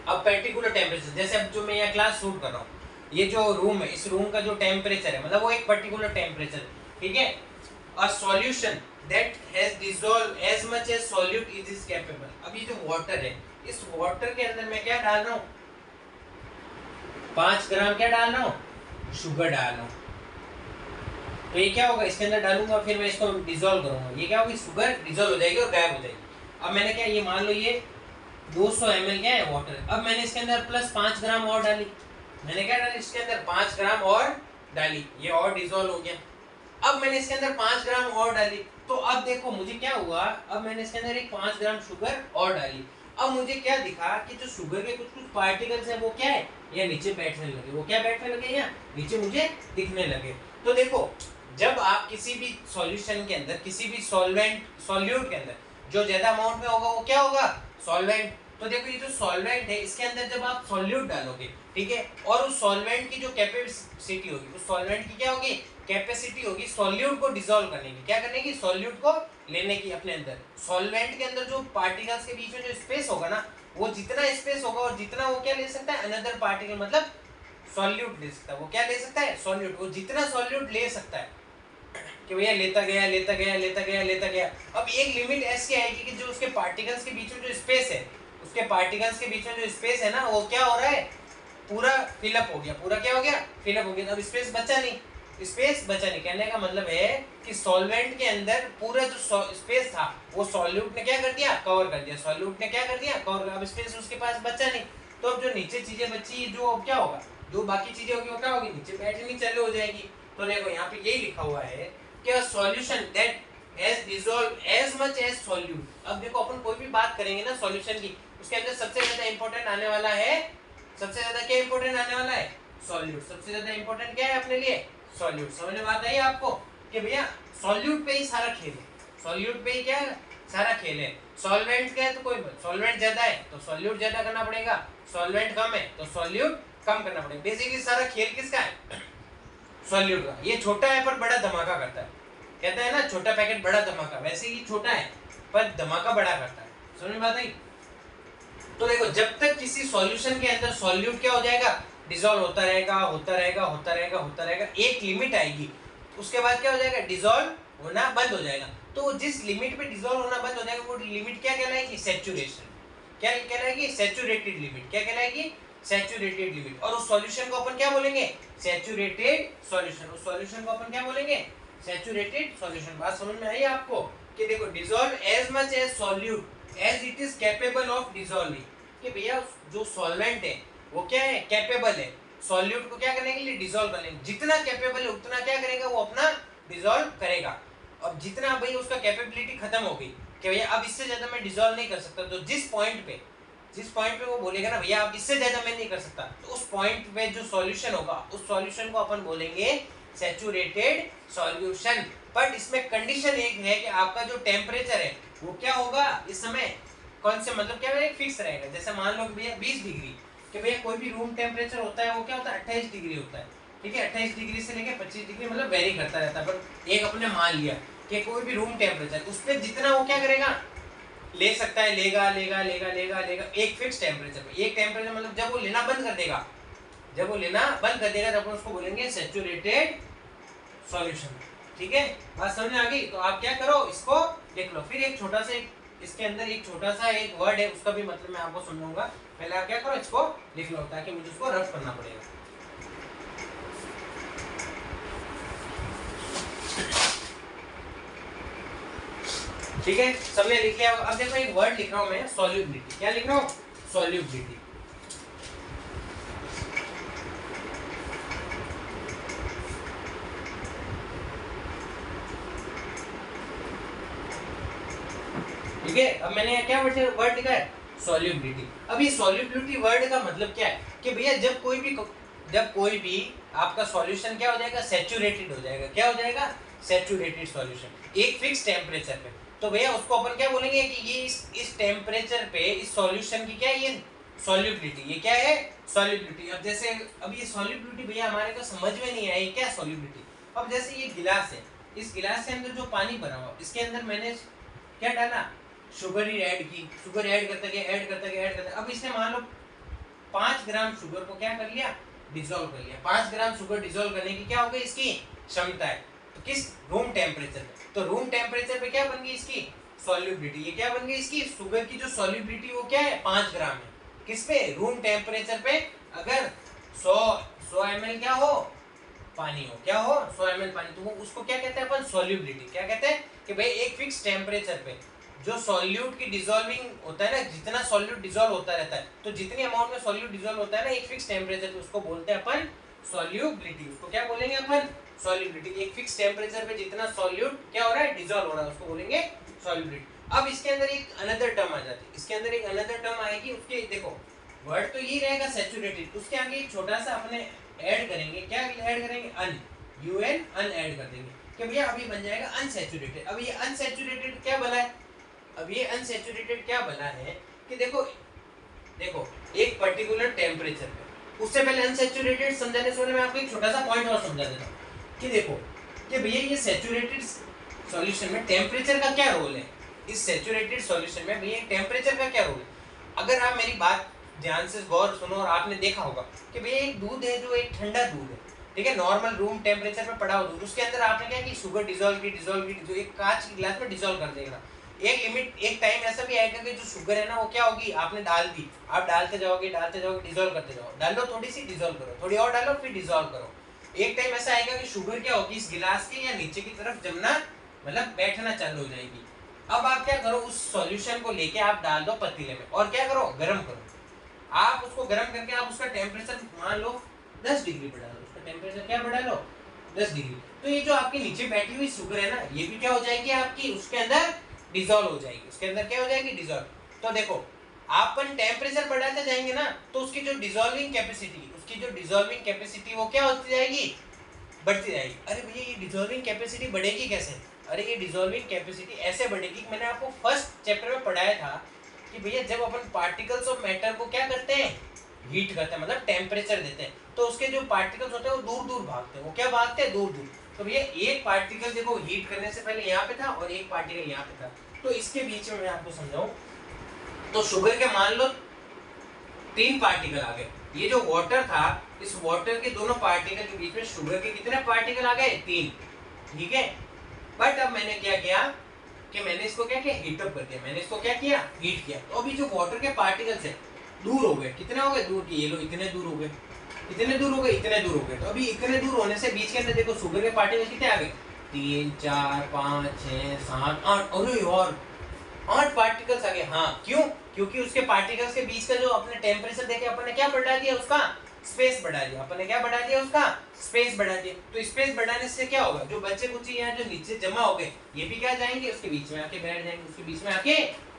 अब पर्टिकुलर टेम्परेचर, जैसे अब जो मैं यहाँ क्लास शूट कर रहा हूँ, ये जो रूम है, इस रूम का जो टेम्परेचर है मतलब वो एक पर्टिकुलर टेम्परेचर है, ठीक है। A solution that has dissolve as much as solute is capable. अब ये जो वाटर है, इस वाटर के अंदर मैं क्या डाल रहा हूँ, 5 ग्राम क्या डाल रहा हूँ, शुगर डाल रहा हूँ। तो ये क्या होगा, इसके अंदर डालूंगा फिर मैं इसको डिसॉल्व करूंगा, ये क्या होगी, शुगर डिसॉल्व हो जाएगी और गायब हो जाएगी। अब मैंने क्या, ये मान लो ये 200 ml क्या है वाटर, अब मैंने इसके अंदर प्लस 5 ग्राम और डाली, मैंने क्या डाली इसके अंदर 5 ग्राम और डाली, ये और डिसॉल्व हो गया। अब मैंने इसके अंदर 5 ग्राम और डाली, तो अब देखो मुझे क्या हुआ, अब मैंने इसके अंदर एक 5 ग्राम शुगर और डाली। अब मुझे क्या दिखा कि जो शुगर के कुछ कुछ पार्टिकल्स हैं वो क्या है, ये नीचे बैठने लगे, वो क्या बैठने लगे, यहाँ नीचे मुझे दिखने लगे। तो देखो जब आप किसी भी सॉल्यूशन के अंदर, किसी भी सॉल्यूट के अंदर जो ज्यादा अमाउंट में होगा वो क्या होगा, सॉल्वेंट। तो देखो ये जो सॉल्वेंट है इसके अंदर जब आप सॉल्यूट डालोगे, ठीक है, और उस सॉल्वेंट की जो कैपेसिटी होगी, उस सॉल्वेंट की क्या होगी, कैपेसिटी होगी सॉल्यूट को डिसॉल्व करने की, क्या करने की, सॉल्यूट को लेने की अपने अंदर। सॉल्वेंट के अंदर जो पार्टिकल्स के बीच में जो स्पेस होगा ना, वो जितना स्पेस होगा और जितना वो क्या ले सकता है, अनदर पार्टिकल मतलब सॉल्यूट ले सकता है, वो क्या ले सकता है, सॉल्यूट, वो जितना सॉल्यूट ले सकता है कि भैया लेता गया लेता गया लेता गया लेता गया। अब एक लिमिट ऐसी आएगी कि जो उसके पार्टिकल्स के बीच में जो स्पेस है, उसके पार्टिकल्स के बीच में जो स्पेस है ना, वो क्या हो रहा है, पूरा फिलअप हो गया, पूरा क्या हो गया, फिलअप हो गया। अब स्पेस बचा नहीं, स्पेस बचा नहीं, कहने का मतलब है कि सॉल्वेंट के अंदर पूरा जो स्पेस था वो सॉल्यूट ने क्या कर दिया, कवर कर दिया, सॉल्यूट ने क्या कर दिया, कवर। अब स्पेस उसके पास बचा नहीं, तो अब जो नीचे चीजें बची, जो क्या होगा, जो बाकी चीजें होगी वो क्या होगी, नीचे बैठनी चालू हो जाएगी। तो देखो यहाँ पे यही लिखा हुआ है कि solution that has dissolve as much as solute. अब देखो अपन कोई भी बात करेंगे ना सॉल्यूशन की, उसके अंदर सबसे ज्यादा इंपॉर्टेंट आने वाला है, सबसे ज्यादा क्या इंपॉर्टेंट आने वाला है, सॉल्यूट। सबसे ज्यादा इंपॉर्टेंट क्या है अपने लिए, सॉल्यूट। समझ में बात आई आपको कि भैया सॉल्यूट पे ही सारा खेल है, सॉल्यूट पे ही क्या है, सारा खेल है। सॉल्वेंट का है तो कोई सॉल्वेंट ज्यादा है तो सॉल्यूट ज्यादा करना पड़ेगा, सॉल्वेंट कम है तो सॉल्यूट कम करना पड़ेगा। बेसिकली सारा खेल किसका है, सॉल्यूट का। ये छोटा है पर बड़ा धमाका करता है, कहता है ना छोटा पैकेट बड़ा धमाका, वैसे ही छोटा है पर धमाका बड़ा करता है। समझ में बात आई? तो देखो जब तक किसी सॉल्यूशन के अंदर सॉल्यूट क्या हो जाएगा, डिसॉल्व होता रहेगा होता रहेगा होता रहेगा होता रहेगा, एक लिमिट आएगी, उसके बाद क्या हो जाएगा, डिसॉल्व होना बंद हो जाएगा। तो जिस लिमिट पे डिसॉल्व होना बंद हो जाएगा वो लिमिट क्या कहलाएगी, सैचुरेशन। क्या कहलाएगी, सैचुरेटेड लिमिट। क्या कहलाएगी, सैचुरेटेड लिमिट। और उस सॉल्यूशन को अपन क्या बोलेंगे, सैचुरेटेड सॉल्यूशन। उस सॉल्यूशन को अपन क्या बोलेंगे, सैचुरेटेड सॉल्यूशन। बात समझ में आई आपको कि देखो dissolve as much as solute as it is capable of dissolving, कि भैया जो सॉल्वेंट है वो क्या है, कैपेबल है सॉल्यूट को क्या करने के लिए, डिसॉल्व करने, जितना कैपेबल है उतना क्या करेगा वो अपना डिसॉल्व करेगा। अब जितना भाई उसका कैपेबिलिटी खत्म हो गई कि भैया अब इससे ज्यादा मैं डिसॉल्व नहीं कर सकता, तो जिस पॉइंट पे वो बोलेगा ना भैया अब इससे ज्यादा मैं नहीं कर सकता, तो उस पॉइंट पे जो सॉल्यूशन होगा उस सॉल्यूशन को अपन बोलेंगे सैचुरेटेड सॉल्यूशन। बट इसमें कंडीशन एक है कि आपका जो टेम्परेचर है वो क्या होगा इस समय, कौन से मतलब क्या है, फिक्स रहेगा। जैसे मान लो भैया 20 डिग्री, कि भैया कोई भी रूम टेम्परेचर होता है वो क्या होता है 28 डिग्री होता है, ठीक है 28 डिग्री से लेके 25 डिग्री मतलब वेरी करता रहता है। पर एक अपने मान लिया कि कोई भी रूम टेम्परेचर उस पर जितना वो क्या करेगा ले सकता है, लेगा लेगा लेगा लेगा लेगा एक फिक्स टेम्परेचर पे। एक टेम्परेचर मतलब जब वो लेना बंद कर देगा, जब वो लेना बंद कर देगा तब उसको बोलेंगे सैचुरेटेड सॉल्यूशन। ठीक है, बात समझ में आ गई। तो आप क्या करो इसको देख लो, फिर एक छोटा सा इसके अंदर एक छोटा सा एक वर्ड है उसका भी मतलब मैं आपको समझाऊंगा। पहले आप क्या करो इसको लिख लो ताकि मुझे उसको रफ करना पड़ेगा। ठीक है, सबने लिख लिया। अब देखो एक वर्ड लिख रहा हूं मैं, सॉल्युबिलिटी। क्या लिख रहा हूं, सॉल्युबिलिटी। ठीक है, अब मैंने क्या वर्ड लिखा है, सॉल्युबिलिटी। अब ये सॉल्युबिलिटी वर्ड का मतलब क्या है कि भैया जब कोई भी आपका सॉल्यूशन क्या हो जाएगा, सैचुरेटेड हो जाएगा। क्या हो जाएगा, सैचुरेटेड सॉल्यूशन एक फिक्स टेम्परेचर पे, तो भैया उसको अपन क्या बोलेंगे कि ये इस टेम्परेचर पे इस सॉल्यूशन की क्या है, ये सॉल्युबिलिटी। ये क्या है, सॉल्युबिलिटी। अब जैसे अब ये सॉल्युबिलिटी भैया हमारे को समझ में नहीं आई क्या सॉल्युबिलिटी। अब जैसे ये गिलास है, इस गिलास के अंदर जो पानी भरा हुआ इसके अंदर मैंने क्या डाला, शुगर ही ऐड की, शुगर ऐड करता गया। अब इसने मान लो 5 ग्राम शुगर को क्या कर लिया, डिसॉल्व कर लिया। 5 ग्राम शुगर डिसॉल्व करने की क्या हो गई इसकी क्षमता है, तो किस रूम टेम्परेचर पे, तो रूम टेम्परेचर पे क्या बन गई इसकी सॉल्युबिलिटी। ये क्या बन गई इसकी शुगर की जो सॉल्युबिलिटी वो क्या है 5 ग्राम है, किस पे, रूम टेम्परेचर पे। अगर 100 ml क्या हो, पानी हो, क्या हो 100 ml पानी, तो वो उसको क्या कहते हैं अपन, सॉल्युबिलिटी। क्या कहते हैं कि भाई एक फिक्स टेम्परेचर पे जो सॉल्यूट की डिसॉल्विंग होता है ना, जितना सॉल्यूट डिसॉल्व होता रहता है, तो जितनी अमाउंट में सॉल्यूट डिसॉल्व होता है ना एक फिक्स टेम्परेचर पे, उसको बोलते हैं अपन सॉल्युबिलिटी। उसको क्या बोलेंगे अपन, सॉल्युबिलिटी। एक फिक्स टेम्परेचर पे जितना सॉल्यूट क्या हो रहा है, डिसॉल्व हो रहा है, उसको बोलेंगे सॉल्युबिलिटी। अब इसके अंदर एक अनदर टर्म आ जाती है, इसके अंदर एक अनदर टर्म आएगी। उसके देखो वर्ड तो यही रहेगा सैचुरेटेड, उसके आगे एक छोटा सा अपने ऐड करेंगे। क्या ऐड करेंगे, अन, UN अन ऐड कर देंगे कि भैया अभी बन जाएगा अनसैचुरेटेड। अब ये अनसैचुरेटेड क्या बना है, अब ये अनसैचुरेटेड क्या बना है कि देखो एक पर्टिकुलर टेम्परेचर पे, उससे पहले अनसैचुरेटेड समझाने से पहले मैं आपको एक छोटा सा पॉइंट और समझा देता हूँ कि देखो कि भैया ये सैचुरेटेड सॉल्यूशन में टेम्परेचर का क्या रोल है। इस सैचुरेटेड सॉल्यूशन में भैया टेम्परेचर का क्या रोल है। अगर आप मेरी बात ध्यान से गौर सुनो और आपने देखा होगा कि भैया एक दूध है जो एक ठंडा दूध है, ठीक है, नॉर्मल रूम टेम्परेचर पे पड़ा हुआ दूध, उसके अंदर आपने क्या की शुगर डिसॉल्व की जो एक कांच के गिलास में डिसॉल्व कर देगा। एक लिमिट, एक टाइम ऐसा भी आएगा कि जो शुगर है ना वो क्या होगी, आपने डाल दी, आप डालते जाओगे डिसॉल्व करते जाओ, डालो थोड़ी सी डिसॉल्व करो, थोड़ी और डालो फिर डिसॉल्व करो। एक टाइम ऐसा आएगा कि शुगर क्या होगी इस गिलास के या नीचे की तरफ जमना मतलब बैठना चालू हो जाएगी। अब आप क्या करो, उस सॉल्यूशन को लेके आप डाल दो पतीले में और क्या करो, गर्म करो। आप उसको गर्म करके आप उसका टेम्परेचर मान लो 10 डिग्री बढ़ा लो, उसका टेम्परेचर क्या बढ़ा लो 10 डिग्री। तो ये जो आपके नीचे बैठी हुई शुगर है ना ये भी क्या हो जाएगी आपकी उसके अंदर डिसॉल्व हो जाएगी, उसके अंदर क्या हो जाएगी डिसॉल्व। तो देखो अपन टेम्परेचर बढ़ाते जाएंगे ना तो उसकी जो डिसॉल्विंग कैपेसिटी वो क्या होती जाएगी, बढ़ती जाएगी। अरे भैया ये डिसॉल्विंग कैपेसिटी बढ़ेगी कैसे, अरे ये डिसॉल्विंग कैपेसिटी ऐसे बढ़ेगी, मैंने आपको फर्स्ट चैप्टर में पढ़ाया था कि भैया जब अपन पार्टिकल्स ऑफ मैटर को क्या करते हैं, हीट करते हैं, मतलब टेम्परेचर देते हैं, तो उसके जो पार्टिकल्स होते हैं वो दूर दूर भागते हैं। वो क्या भागते हैं, दूर दूर। तो भैया एक पार्टिकल देखो हीट करने से पहले यहाँ पे था और एक पार्टिकल यहाँ पे था, तो इसके बीच में मैं आपको समझाऊं तो शुगर के मान लो 3 पार्टिकल आ गए। ये जो वाटर था इस वाटर के दोनों पार्टिकल के बीच में शुगर के कितने पार्टिकल आ गए, 3, ठीक है। बट अब मैंने क्या किया कि मैंने इसको क्या किया, हीट अप कर दिया, मैंने इसको क्या किया, हीट किया। तो अभी जो वाटर के पार्टिकल्स है दूर हो गए, कितने हो गए, दूर की, ये लो इतने दूर हो गए, इतने दूर हो गए, इतने दूर हो गए। तो अभी इतने दूर होने से बीच के अंदर देखो शुगर के पार्टिकल कितने आ गए, 3 4 5 6 7 8, अरे यार 8 पार्टिकल्स आ गए। हाँ क्यों? क्योंकि उसके पार्टिकल्स के बीच का जो अपने टेम्परेचर देके अपन ने क्या बढ़ा दिया, उसका स्पेस बढ़ा दिया। अपन ने क्या बढ़ा दिया, उसका स्पेस बढ़ा दिया। तो स्पेस बढ़ाने से क्या होगा, जो बच्चे कुछ यहाँ जो नीचे जमा हो गए ये भी क्या जाएंगे, उसके बीच में आके बैठ जाएंगे, उसके बीच में आके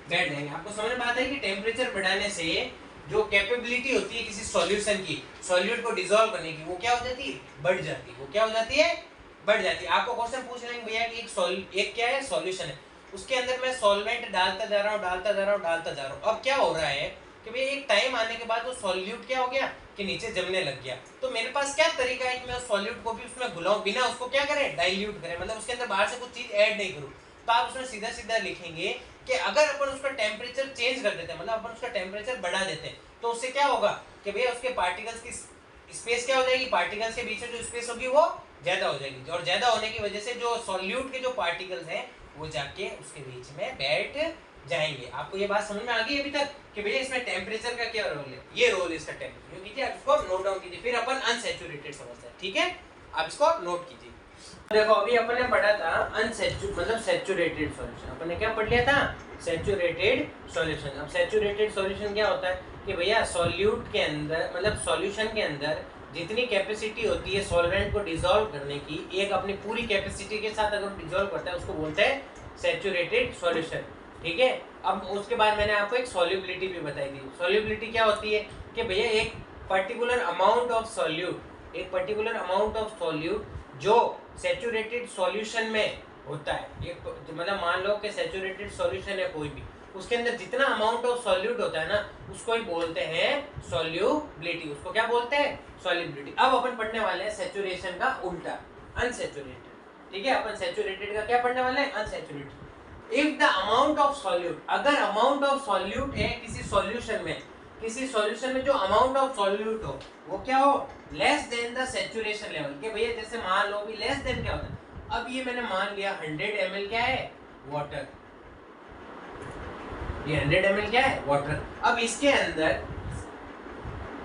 बैठ जाएंगे। आपको समझ में आता है कि टेम्परेचर बढ़ाने से जो कैपेबिलिटी होती है किसी सॉल्यूशन की, सॉल्यूट को डिसॉल्व करने की, वो क्या हो जाती है, बढ़ जाती है। वो क्या हो जाती है, बढ़ जाती है। आपको क्वेश्चन पूछ लेंगे भैया कि एक क्या है, सॉल्यूशन है, उसके अंदर मैं सॉल्वेंट डालता जा रहा हूँ, डालता जा रहा हूँ, डालता जा रहा हूँ। अब क्या हो रहा है कि भैया एक टाइम आने के बाद वो सॉल्यूट क्या हो गया कि नीचे जमने लग गया। तो मेरे पास क्या तरीका है कि मैं उस सॉल्यूट को भी उसमें घुलाऊं, बिना उसको क्या करें, डाइल्यूट करें, मतलब उसके अंदर बाहर से कुछ चीज ऐड नहीं करूं। तो आप उसमें सीधा सीधा लिखेंगे कि अगर अपन उसका टेम्परेचर चेंज कर देते हैं, मतलब अपन उसका टेम्परेचर बढ़ा देते हैं, तो उससे क्या होगा कि भैया उसके पार्टिकल्स की स्पेस क्या हो जाएगी, पार्टिकल्स के बीच में जो स्पेस होगी वो ज्यादा हो जाएगी, और ज्यादा होने की वजह से जो सॉल्यूट के जो पार्टिकल्स हैं वो जाके उसके बीच में बैठ जाएंगे। आपको ये बात समझ में आ गई अभी तक कि भैया इसमें टेम्परेचर का क्या रोल है, ये रोल इसका टेम्परेचर कीजिए, आप इसको नोट डाउन कीजिए, फिर अपन अनसैचुरेटेड समझते हैं, ठीक है, आप इसको नोट कीजिए। देखो अभी अपन ने पढ़ा था मतलब सैचुरेटेड सॉल्यूशन, अपन ने क्या पढ़ लिया था, सैचुरेटेड सॉल्यूशन। अब सैचुरेटेड सॉल्यूशन क्या होता है कि भैया सॉल्यूट के अंदर, मतलब सॉल्यूशन के अंदर जितनी कैपेसिटी होती है सॉल्वेंट को डिसॉल्व करने की, एक अपनी पूरी कैपेसिटी के साथ अगर डिसॉल्व करता है उसको बोलते हैं सैचुरेटेड सॉल्यूशन, ठीक है। अब उसके बाद मैंने आपको एक सॉल्युबिलिटी भी बताई थी। सॉल्युबिलिटी क्या होती है कि भैया एक पर्टिकुलर अमाउंट ऑफ सॉल्यूट, एक पर्टिकुलर अमाउंट ऑफ सॉल्यूट जो सैचुरेटेड सॉल्यूशन में होता है, एक मतलब मान लो कि सैचुरेटेड सॉल्यूशन है कोई भी, उसके अंदर जितना अमाउंट ऑफ सॉल्यूट होता है ना उसको ही बोलते हैं सॉल्युबिलिटी। उसको क्या बोलते हैं, सॉल्युबिलिटी। अब अपन पढ़ने वाले हैं सैचुरेशन का उल्टा, अनसैचुरेटेड, ठीक है। अपन सैचुरेटेड का क्या पढ़ने वाले हैं, unsaturated. If the amount of solute, अगर अमाउंट ऑफ सॉल्यूट है किसी सॉल्यूशन में, किसी सॉल्यूशन में जो अमाउंट ऑफ सॉल्यूट हो वो क्या हो, less than the saturation level के। भैया जैसे मान लो भी लेस देन क्या होता है, अब ये मैंने मान लिया 100 ml क्या है, वाटर, ये 100 ml क्या है, वाटर। अब इसके अंदर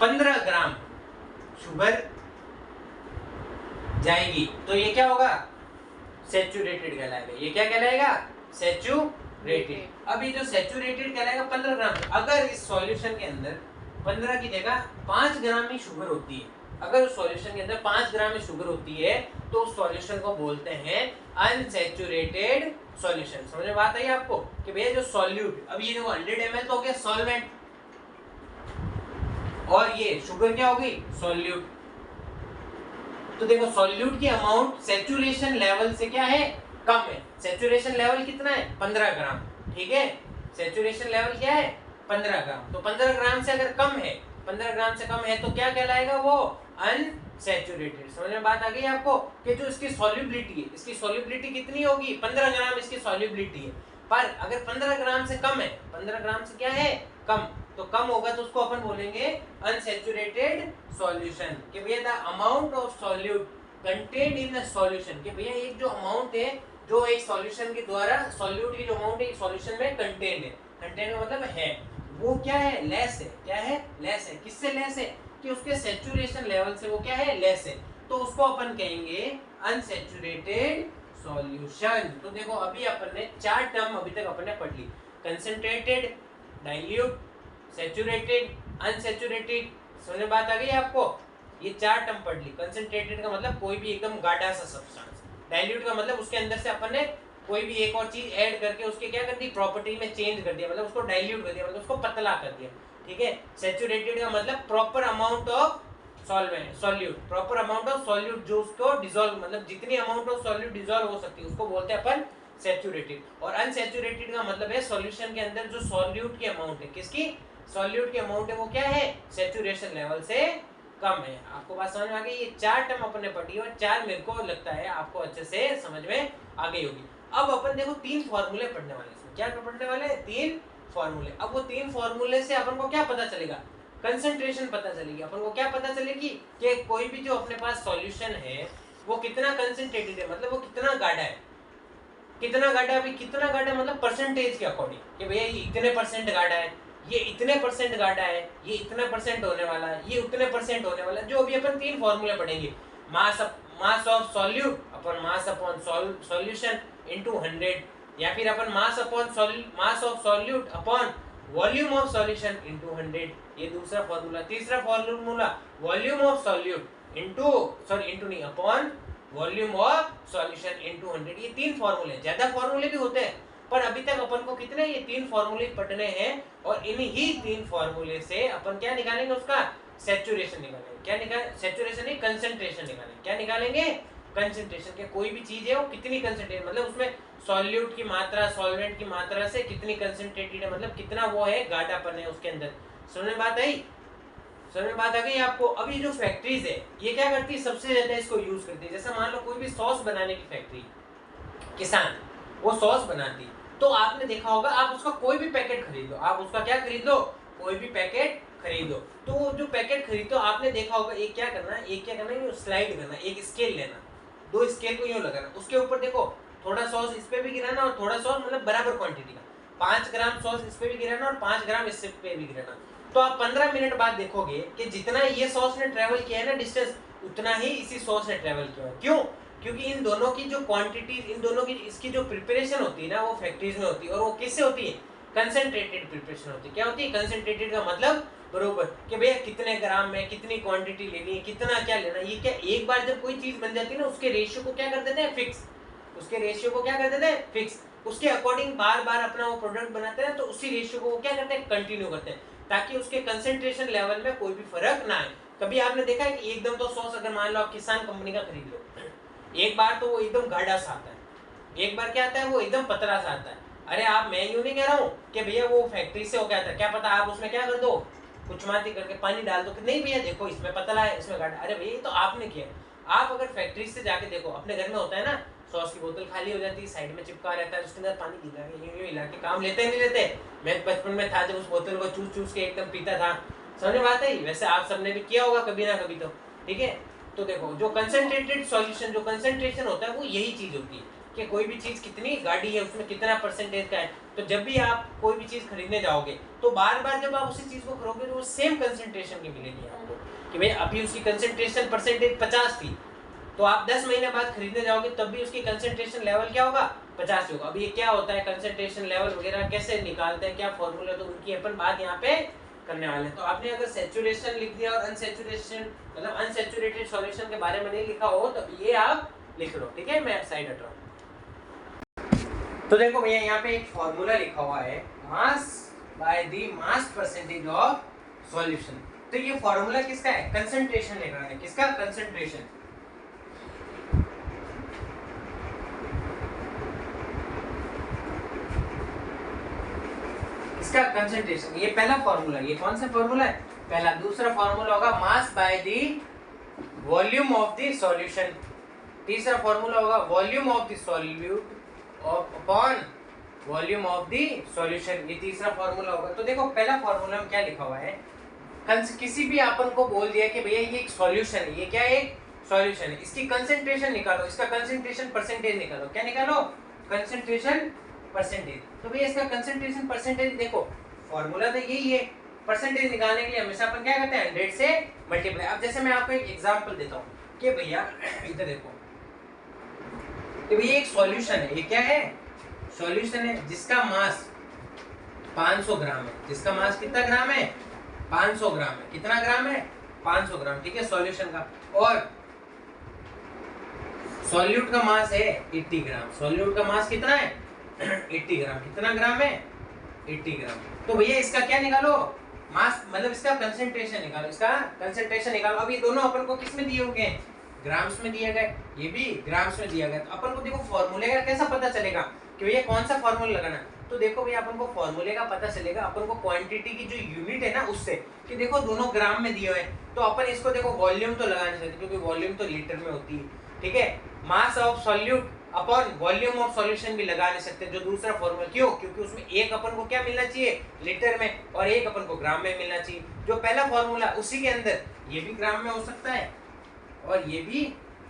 15 ग्राम शुगर जाएगी तो ये क्या होगा, सैचुरेटेड कहलाएगा। ये क्या कहलाएगा, सैचुरेटेड। अब ये जो सैचुरेटेड कहलाएगा 15 ग्राम। अगर इस सॉल्यूशन के अंदर 15 की जगह 5 ग्राम ही शुगर होती है, अगर उस सॉल्यूशन के अंदर 5 ग्राम ही शुगर होती है तो उस सॉल्यूशन को बोलते हैं अनसैचुरेटेड सॉल्यूशन। समझ में बात आई आपको कि भैया जो सॉल्यूट, अब ये देखो 100 ml तो हो गया सॉल्वेंट, और ये शुगर क्या होगी, सॉल्यूट। तो देखो सॉल्यूट की अमाउंट सैचुरेशन लेवल से क्या है, कम है। सैचुरेशन लेवल कितना है, 15 ग्राम, ठीक है। सैचुरेशन लेवल क्या है, 15 ग्राम। तो 15 ग्राम से अगर कम है, 15 ग्राम से कम है तो क्या कहलाएगा, वो अनसैचुरेटेड। समझ में बात आ गई आपको कि जो इसकी सॉल्युबिलिटी है, इसकी सॉल्युबिलिटी कितनी होगी, 15 ग्राम इसकी सॉल्युबिलिटी है। पर अगर 15 ग्राम से कम है, 15 ग्राम से क्या है, कम, तो कम होगा तो उसको अपन बोलेंगे अनसैचुरेटेड सॉल्यूशन। कि भैया the amount of solute contained in the solution, कि भैया एक जो अमाउंट है जो एक सॉल्यूशन के द्वारा, सॉल्यूट की जो अमाउंट है सॉल्यूशन में कंटेन्ड है, कंटेन्ड का मतलब है, वो क्या है, लेस है। क्या है, लेस है। किससे लेस है, कि उसके सैचुरेशन लेवल से वो क्या है, लेस है। तो उसको अपन कहेंगे अनसैचुरेटेड सॉल्यूशन। तो देखो अभी अपन ने 4 टर्म अभी तक अपन ने पढ़ ली, कंसंट्रेटेड, डाइल्यूट, सैचुरेटेड, अनसैचुरेटेड। समझ में बात आ गई आपको, ये 4 टर्म पढ़ ली। कंसंट्रेटेड का मतलब कोई भी एकदम गाढ़ा सा सब्सटेंस, डाइल्यूट का मतलब उसके अंदर से अपन ने कोई भी एक और चीज ऐड करके उसके क्या कर दी, प्रॉपर्टी में चेंज कर दिया, मतलब उसको डाइल्यूट कर दिया, मतलब उसको पतला कर दिया, ठीक है। सैचुरेटेड का मतलब proper amount of solvent, solute, proper amount of solute जो उसको डिसॉल्व, मतलब जितनी अमाउंट ऑफ सॉल्यूट डिसॉल्व हो सकती है उसको बोलते हैं अपन सैचुरेटेड। और अनसैचुरेटेड का मतलब है सॉल्यूशन के अंदर जो सॉल्यूट की अमाउंट है, किसकी, सॉल्यूट की अमाउंट है, वो क्या है, सैचुरेशन लेवल से कम है। आपको बात समझ में आ गई। ये 4 टर्म अपन ने पढ़ी और 4 मेरे को लगता है आपको अच्छे से समझ में आ गई होगी। अब अपन देखो 3 फॉर्मूले पढ़ने वाले हैं। क्या पढ़ने वाले हैं, 3 फॉर्मूले। अब वो 3 फॉर्मूले से अपन को क्या पता चलेगा, कंसंट्रेशन पता चलेगी। अपन को क्या पता चलेगी कि कोई भी जो अपने पास सॉल्यूशन है वो कितना कंसंट्रेटेड है, मतलब वो कितना गाढ़ा है, कितना गाढ़ा। अभी कितना गाढ़ा मतलब परसेंटेज के अकॉर्डिंग, कि भैया ये इतने परसेंट गाढ़ा है, ये इतने परसेंट गाढ़ा है, ये इतने परसेंट होने वाला है, ये उतने परसेंट होने वाला है। जो अभी अपन 3 फॉर्मूले पढ़ेंगे, मास ऑफ सॉल्यूट अपन मास अपॉन सॉल्यूशन इनटू 100, या फिर अपन mass of solute upon volume of solution into 100, ये दूसरा फॉर्मूला। तीसरा formula volume of solute into नहीं upon volume of solution into 100। ये तीन फॉर्मूले, ज्यादा फॉर्मूले भी होते हैं पर अभी तक अपन को कितने ये तीन फॉर्मूले पढ़ने हैं, और इन्हीं तीन फॉर्मूले से अपन क्या निकालेंगे, उसका सैचुरेशन निकालेंगे। क्या निकाल सैचुरेशन नहीं, कंसंट्रेशन निकालेंगे। क्या निकालेंगे, कंसंट्रेशन के। कोई भी चीज है वो कितनी कंसंट्रेट, मतलब उसमें सॉल्यूट की मात्रा सॉल्वेंट की मात्रा से कितनी कंसंट्रेटेड है, मतलब कितना वो है गाढ़ापन है उसके अंदर। समझ में बात आई, समझ में बात आ गई आपको। अब ये जो फैक्ट्रीज है ये क्या करती है, सबसे ज्यादा इसको यूज करती है। जैसे मान लो कोई भी सॉस बनाने की फैक्ट्री, किसान वो सॉस बनाती, तो आपने देखा होगा, आप उसका कोई भी पैकेट खरीद लो, आप उसका क्या खरीद लो, कोई भी पैकेट खरीद लो, तो वो जो पैकेट खरीदो आपने देखा होगा, एक क्या करना है, स्लाइड करना, एक स्केल लेना, दो स्केल को यूं लगाना, उसके ऊपर देखो थोड़ा सॉस इस पे भी गिराना और थोड़ा सॉस, मतलब बराबर क्वांटिटी का 5 ग्राम सॉस इस पे भी गिराना और 5 ग्राम इस पे भी गिराना। तो आप 15 मिनट बाद देखोगे कि जितना ये सॉस ने ट्रेवल किया है ना डिस्टेंस, उतना ही इसी सॉस ने ट्रेवल किया है। क्यों, क्योंकि इन दोनों की जो क्वांटिटी, इन दोनों की इसकी जो प्रिपरेशन होती है ना, वो फैक्ट्रीज में होती है, और वो किससे होती है, कंसंट्रेटेड प्रिपरेशन होती है। क्या होती है, कंसंट्रेटेड का मतलब बरोबर कि भैया कितने ग्राम में कितनी क्वांटिटी लेनी है, कितना क्या लेना। ये क्या, एक बार जब कोई चीज बन जाती है ना, उसके रेशियो को क्या कर देते हैं, फिक्स। उसके रेशियो को क्या कर देते हैं, फिक्स। उसके अकॉर्डिंग बार बार अपना वो प्रोडक्ट बनाते हैं, तो उसी रेशियो को वो क्या करते हैं, कंटिन्यू करते हैं, ताकि उसके कंसंट्रेशन लेवल में कोई भी फर्क ना आए। कभी आपने देखा है कि एकदम तो सॉस अगर मान लो आप किसान कंपनी का खरीद लो, एक बार तो वो एकदम गाढ़ा सा आता है, एक बार क्या आता है, वो एकदम पतला सा आता है। अरे आप, मैं यूं नहीं कह रहा हूँ कि भैया वो फैक्ट्री से हो गया था, क्या पता आप उसमें क्या कर दो, कुछ माती करके पानी डाल दो कि नहीं भैया देखो इसमें पतला है इसमें गाढ़ा। अरे भैया तो आपने किया। आप अगर फैक्ट्री से जाके देखो, अपने घर में होता है ना, सॉस की बोतल खाली हो जाती है, साइड में चिपका रहता है, उसके अंदर पानी गिरा के यूं हिला के काम लेते नहीं लेते। मैं बचपन में था जब उस बोतल को चूस चूस के एकदम पीता था। समझ में बात है, वैसे आप सबने भी किया होगा कभी ना कभी तो, ठीक है। तो देखो जो कंसंट्रेटेड सॉल्यूशन, जो कंसंट्रेशन होता है वो यही चीज होती है कि कोई भी चीज कितनी गाढ़ी है, उसमें कितना परसेंटेज का है। तो जब भी आप कोई भी चीज खरीदने जाओगे, तो बार बार जब आप उसी चीज को खरीदोगे तो वो सेम कंसंट्रेशन की मिलेगी आपको, कि भाई अभी उसकी कंसंट्रेशन परसेंटेज 50 थी, तो आप 10 महीने बाद खरीदने जाओगे तब भी उसकी कंसंट्रेशन लेवल क्या होगा, 50 होगा। अभी ये क्या होता है, कंसंट्रेशन लेवल वगैरह कैसे निकालते हैं, क्या फॉर्मूला, तो उनकी अपन बात यहाँ पे करने वाले हैं। तो आपने अगर सैचुरेशन लिख दिया और अनसैचुरेशन, मतलब अनसैचुरेटेड सॉल्यूशन के बारे में नहीं लिखा हो, तो ये आप लिख लो, ठीक है। मैं साइड हट रहा हूँ। तो देखो भैया यहाँ पे एक फॉर्मूला लिखा हुआ है, mass by the mass percentage of solution. तो ये फॉर्मूला किसका है, कंसंट्रेशन लिखना है, किसका, कंसंट्रेशन। इसका कंसंट्रेशन, ये पहला फॉर्मूला, ये कौन सा फॉर्मूला है, पहला। दूसरा फॉर्मूला होगा mass by the volume of the solution. तीसरा फॉर्मूला होगा volume of the solute upon volume of the solution, ये तीसरा फॉर्मूला होगा। तो देखो पहला फॉर्मूला में क्या लिखा हुआ है, किसी भी अपन को बोल दिया कि भैया ये एक सॉल्यूशन है, ये क्या है, एक सॉल्यूशन है, इसकी कंसंट्रेशन निकालो, इसका कंसंट्रेशन परसेंटेज निकालो। क्या निकालो, कंसंट्रेशन परसेंटेज। तो भैया इसका कंसंट्रेशन परसेंटेज देखो, फॉर्मूला तो यही है, परसेंटेज निकालने के लिए हमेशा अपन क्या करते हैं, 100 से मल्टीप्लाई। अब जैसे मैं आपको एक एग्जांपल देता हूँ कि भैया इधर देखो, कि भैया एक सॉल्यूशन है, ये क्या है, सॉल्यूशन है जिसका मास 500 ग्राम है, जिसका मास कितना ग्राम है, 500 ग्राम है। कितना ग्राम है, 500 ग्राम, ठीक है, सॉल्यूशन का। और सॉल्यूट का मास है 80 ग्राम, सॉल्यूट का मास कितना है 80 ग्राम। कितना ग्राम है, 80 ग्राम। तो भैया इसका क्या निकालो, मास, मतलब इसका कंसंट्रेशन निकालो, इसका कंसंट्रेशन निकालो। अब ये दोनों अपन को किस में दिए होंगे, ग्राम्स में दिया गया, ये भी ग्राम्स में दिया गया। तो अपन को देखो फॉर्मूले का कैसा पता चलेगा कि भैया कौन सा फॉर्मूला लगाना। तो देखो भैया अपन को फॉर्मूले का पता चलेगा, अपन को क्वांटिटी की जो यूनिट है ना उससे, कि देखो दोनों ग्राम में दिए हुए हैं, तो अपन इसको देखो वॉल्यूम तो लगा नहीं सकते क्योंकि वॉल्यूम तो लीटर में होती है, ठीक है। मास of solute upon volume of solution भी लगा नहीं सकते, जो दूसरा फॉर्मूला, क्यों, क्योंकि उसमें एक अपन को क्या मिलना चाहिए, लीटर में, और एक अपन को ग्राम में मिलना चाहिए। जो पहला फॉर्मूला उसी के अंदर ये भी ग्राम में हो सकता है और ये भी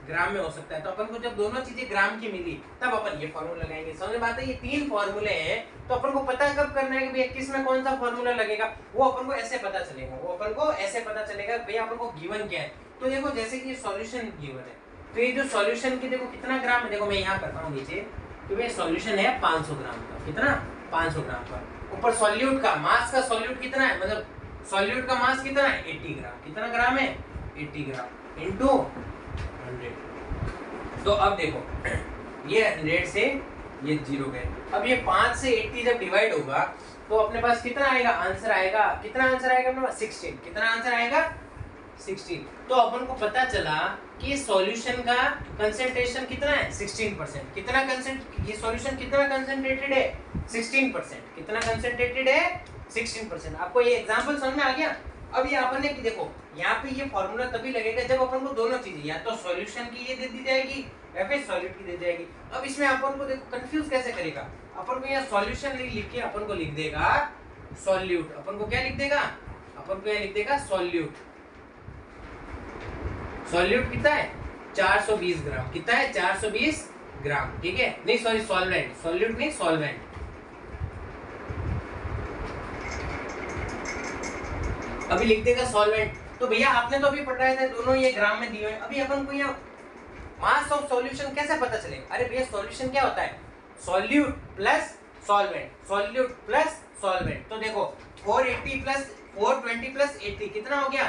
ग्राम में हो सकता है। तो अपन को जब दोनों चीजें ग्राम की मिली तब अपन ये फॉर्मूला लगाएंगे। समझ बात है, ये 3 फॉर्मूले हैं, तो अपन को पता कब करना है कि भैया किस में कौन सा फॉर्मूला लगेगा, वो अपन को ऐसे पता चलेगा, वो अपन को ऐसे पता चलेगा भैया अपन को गिवन क्या है। तो देखो जैसे कि सॉल्यूशन गिवन है, तो ये जो सॉल्यूशन की देखो कितना ग्राम है, देखो मैं यहाँ करता हूँ नीचे, तो ये सॉल्यूशन है 500 ग्राम का, कितना 500 ग्राम का। ऊपर सॉल्यूट का मास, का सॉल्यूट कितना है, मतलब सॉल्यूट का मास कितना है 80 ग्राम, कितना ग्राम है 80 ग्राम इंटू 100। तो अब देखो ये 100 से ये 0 गए, अब ये 5 से 80 जब डिवाइड होगा तो अपने पास कितना आएगा आंसर, आएगा कितना आंसर आएगा अपने पास 16, कितना आंसर आएगा 16। तो अपन को पता चला कि सॉल्यूशन का कंसंट्रेशन कितना है 16%, कितना कंसेंट, ये सॉल्यूशन कितना कंसंट्रेटेड है 16%, कितना कंसंट्रेटेड है 16%। आपको ये एग्जांपल समझ में आ गया। अब ये अपन ने कि देखो यहाँ पे ये फॉर्मूला तभी लगेगा जब अपन को दोनों चीजें, या तो सॉल्यूशन की ये दे दी जाएगी या फिर सॉल्यूट की दे जाएगी। अब इसमें अपन को देखो कंफ्यूज कैसे करेगा, अपन को यहाँ सॉल्यूशन नहीं लिख के अपन को लिख देगा सॉल्यूट, अपन को क्या लिख देगा, अपन को यहाँ लिख देगा सॉल्यूट। सॉल्यूट कितना है 420 ग्राम, कितना है 420 ग्राम, ठीक है, नहीं सॉरी सॉल्वेंट, सॉल्यूट नहीं सॉल्वेंट। अभी लिख देगा सॉल्वेंट। तो भैया आपने तो अभी पढ़ाया था दोनों ये ग्राम में दिए हुए, अभी अपन को यहाँ मास ऑफ सॉल्यूशन कैसे पता चलेगा। अरे भैया सॉल्यूशन क्या होता है, solute plus solvent, solute plus solvent. तो देखो 480 प्लस 420 प्लस 80 कितना हो गया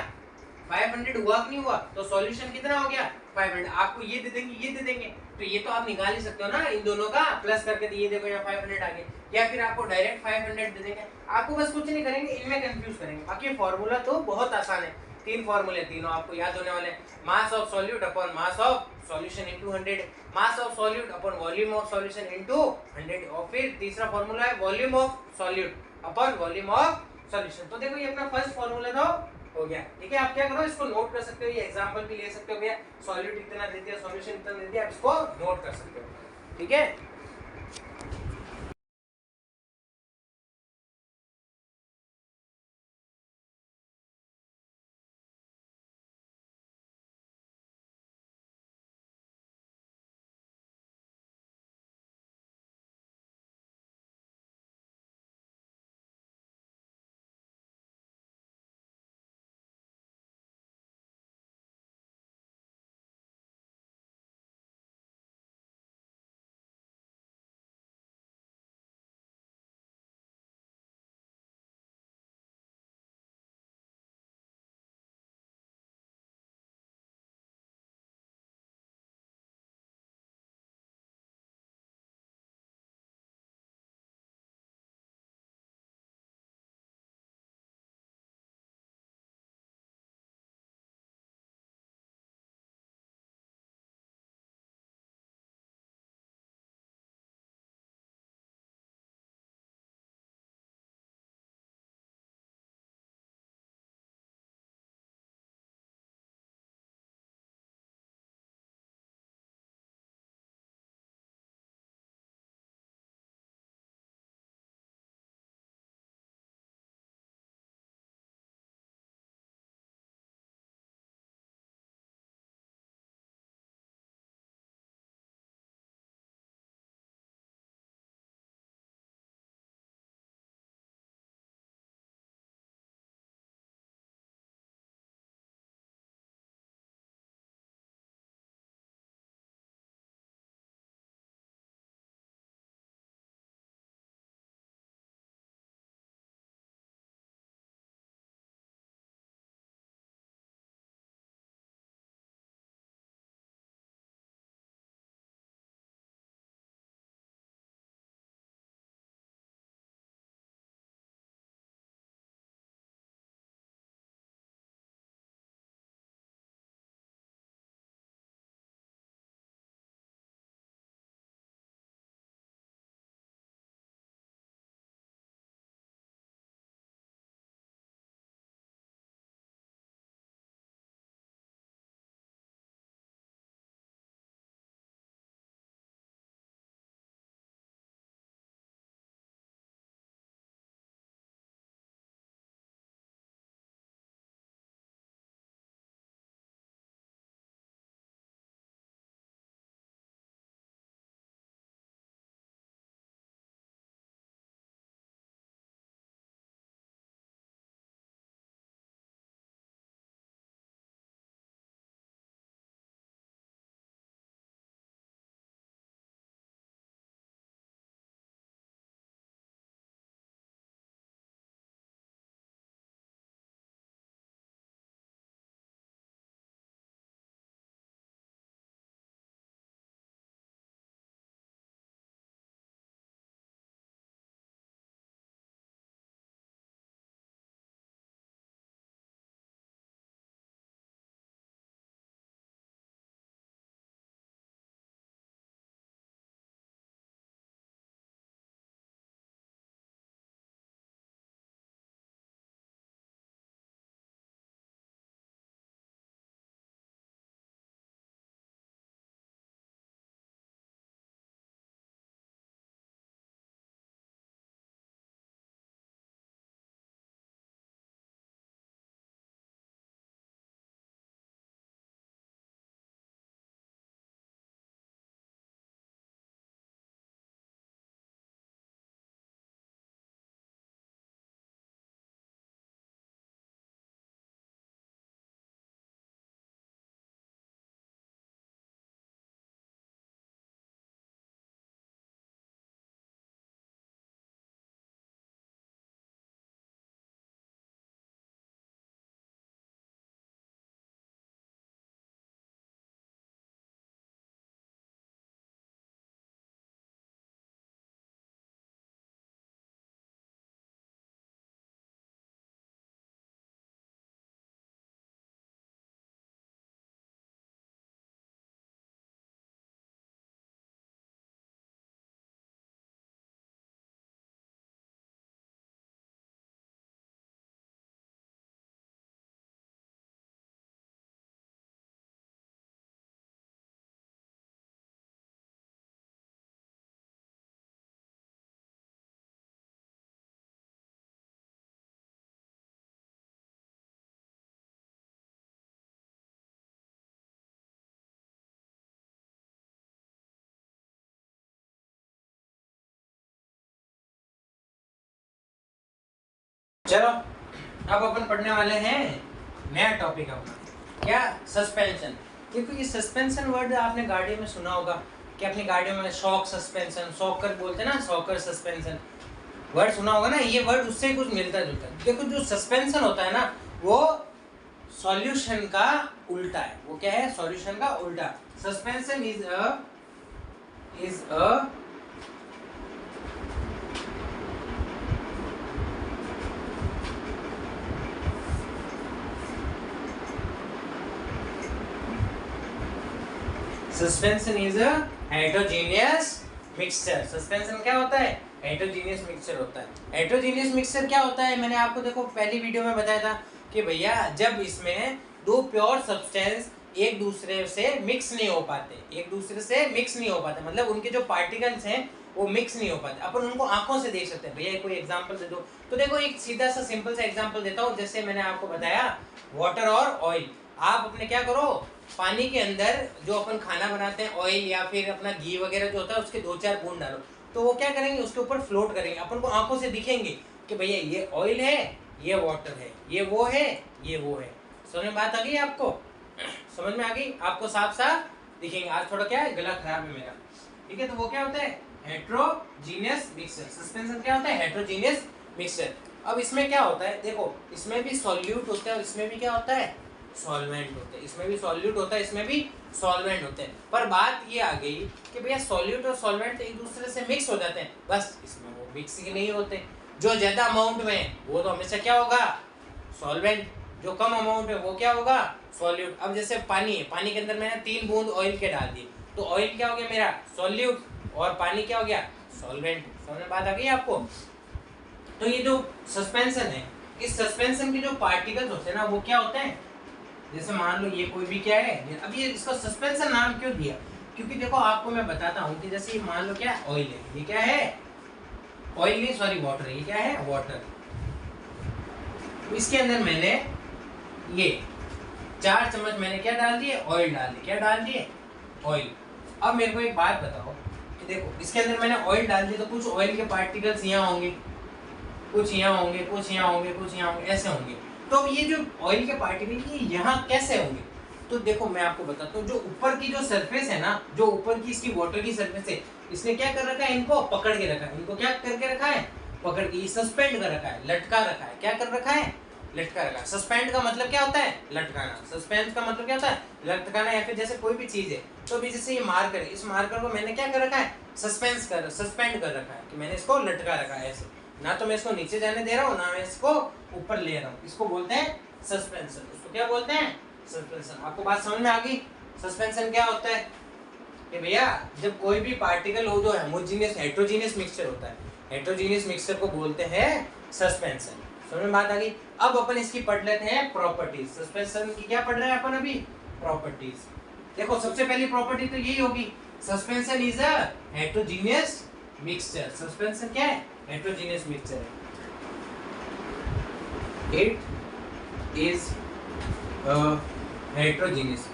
500 हुआ कि नहीं हुआ, तो सॉल्यूशन कितना हो गया 500। आपको ये दे देंगे ये दे देंगे, तो ये तो आप निकाल ही सकते हो ना इन दोनों का प्लस करके, तो ये देखो यहाँ 500 आ गए, या फिर आपको डायरेक्ट 500 दे देंगे। आपको बस कुछ नहीं करेंगे, इनमें कंफ्यूज करेंगे, बाकी फॉर्मूला तो बहुत आसान है। तीन फॉर्मूले, तीनों आपको याद होने वाले, मास of solute upon mass of solution into 100, mass of solute upon volume of solution into 100, और फिर तीसरा फॉर्मूला है volume of solute upon volume of solution. तो देखो ये अपना फर्स्ट फॉर्मूला तो हो गया, ठीक है। आप क्या करो इसको नोट कर सकते हो, ये एग्जांपल भी ले सकते हो, भैया सॉल्यूट इतना दे दिया सॉल्यूशन इतना दे दिया, आप इसको नोट कर सकते हो, ठीक है। चलो अब अपन पढ़ने वाले हैं नया टॉपिक अपना, क्या? सस्पेंशन। देखो ये सस्पेंशन वर्ड आपने गाड़ी में सुना होगा कि अपनी गाड़ियों में शॉक सस्पेंशन, शॉकर बोलते हैं ना, शॉकर सस्पेंशन वर्ड सुना होगा ना। ये वर्ड उससे कुछ मिलता जुलता है। देखो जो सस्पेंशन होता है ना वो सॉल्यूशन का उल्टा है। वो क्या है? सॉल्यूशन का उल्टा। Suspension is a suspension is a heterogeneous mixture. Suspension क्या होता है? हेटेरोजेनियस मिक्सचर होता है। हेटेरोजेनियस मिक्सचर क्या होता है? मैंने आपको देखो पहली वीडियो में बताया था कि भैया जब इसमें दो प्योर सब्सटेंस एक दूसरे से मिक्स नहीं हो पाते, एक दूसरे से मिक्स नहीं हो पाते, मतलब उनके जो पार्टिकल्स हैं वो मिक्स नहीं हो पाते। अपन उनको आंखों से देख सकते हैं। भैया कोई एग्जांपल दे दो। तो देखो एक सीधा सा सिंपल सा एग्जांपल देता हूँ। जैसे मैंने आपको बताया वाटर और ऑयल। आप अपने क्या करो, पानी के अंदर जो अपन खाना बनाते हैं ऑयल या फिर अपना घी वगैरह जो होता है उसके 2-4 बूंद डालो, तो वो क्या करेंगे? उसके ऊपर फ्लोट करेंगे। अपन को आंखों से दिखेंगे कि भैया ये ऑयल है, ये वाटर है, ये वो है, ये वो है। समझ में बात आ गई आपको? समझ में आ गई आपको? साफ साफ दिखेंगे। आज थोड़ा क्या है, गला खराब है मेरा, ठीक है? तो वो क्या होता है? Heterogeneous mixture. सस्पेंशन क्या होता है? Heterogeneous mixture. अब इसमें क्या होता है? देखो इसमें भी सॉल्यूट होता है और इसमें भी क्या होता है? सॉल्वेंट होते हैं। इसमें भी सॉल्यूट होता है, इसमें भी सॉल्वेंट होते हैं। पर बात ये आ गई कि भैया सॉल्यूट और सॉल्वेंट एक दूसरे से मिक्स हो जाते हैं, बस इसमें वो मिक्स ही नहीं होते। जो ज्यादा अमाउंट में है वो तो हमेशा क्या होगा? सॉल्वेंट। जो कम अमाउंट है वो क्या होगा? सॉल्यूट। अब जैसे पानी है, पानी के अंदर मैंने 3 बूंद ऑयल के डाल दिए, तो ऑयल क्या हो गया मेरा? सॉल्यूट, और पानी क्या हो गया? सॉल्वेंट। समझ में बात आ गई आपको? तो ये जो सस्पेंशन है, इस सस्पेंशन के जो पार्टिकल्स होते हैं ना वो क्या होते हैं? जैसे मान लो ये कोई भी क्या है, अब ये इसका सस्पेंशन नाम क्यों दिया? क्योंकि देखो आपको मैं बताता हूँ कि जैसे मान लो क्या ऑयल है, ये क्या है? ऑयल नहीं, सॉरी वाटर। ये क्या है? वाटर। तो इसके अंदर मैंने ये 4 चम्मच मैंने क्या डाल दिए? ऑयल डाल दिए। क्या डाल दिए? ऑयल। अब मेरे को एक बात बताओ कि देखो इसके अंदर मैंने ऑयल डाल दिया, तो कुछ ऑयल के पार्टिकल्स यहाँ होंगे, कुछ यहाँ होंगे, कुछ यहाँ होंगे, कुछ यहाँ होंगे, ऐसे होंगे। तो ये जो ऑयल के पार्टिकल ये यहाँ कैसे होंगे? तो देखो मैं आपको बताता हूँ, जो ऊपर की जो सरफेस है ना, जो ऊपर की इसकी वाटर की सरफेस है, इसने क्या कर रखा है? इनको पकड़ के रखा है। इनको क्या करके रखा है? पकड़ के, सस्पेंड कर रखा है, लटका रखा है। क्या कर रखा है? लटका रखा है। सस्पेंड का मतलब क्या होता है? लटकाना। सस्पेंस का मतलब क्या होता है? लटकाना। या फिर जैसे कोई भी चीज है, तो अभी जैसे ये मार्कर है, इस मार्कर को मैंने क्या कर रखा है? सस्पेंड कर रखा है, कि मैंने इसको लटका रखा है ऐसे। ना तो मैं इसको नीचे जाने दे रहा हूँ, ना मैं इसको ऊपर ले रहा हूँ। इसको बोलते हैं सस्पेंशन। इसको क्या बोलते हैं? सस्पेंशन। आपको बात समझ में आ गई? सस्पेंशन क्या होता है कि भैया जब कोई भी पार्टिकल हो जो होमोजेनियस हेटेरोजेनियस मिक्सचर होता है, हेटेरोजेनियस मिक्सचर को बोलते हैं सस्पेंशन। समझ में बात आ गई? अब अपन इसकी पढ़ लेते हैं प्रॉपर्टीज। सस्पेंशन की क्या पढ़ रहे हैं अपन अभी? प्रॉपर्टीज। देखो सबसे पहली प्रॉपर्टी तो यही होगी, suspension is a heterogeneous mixture. Suspension क्या है? हेटेरोजेनियस मिक्सचर है। इट इज अ हेटेरोजेनियस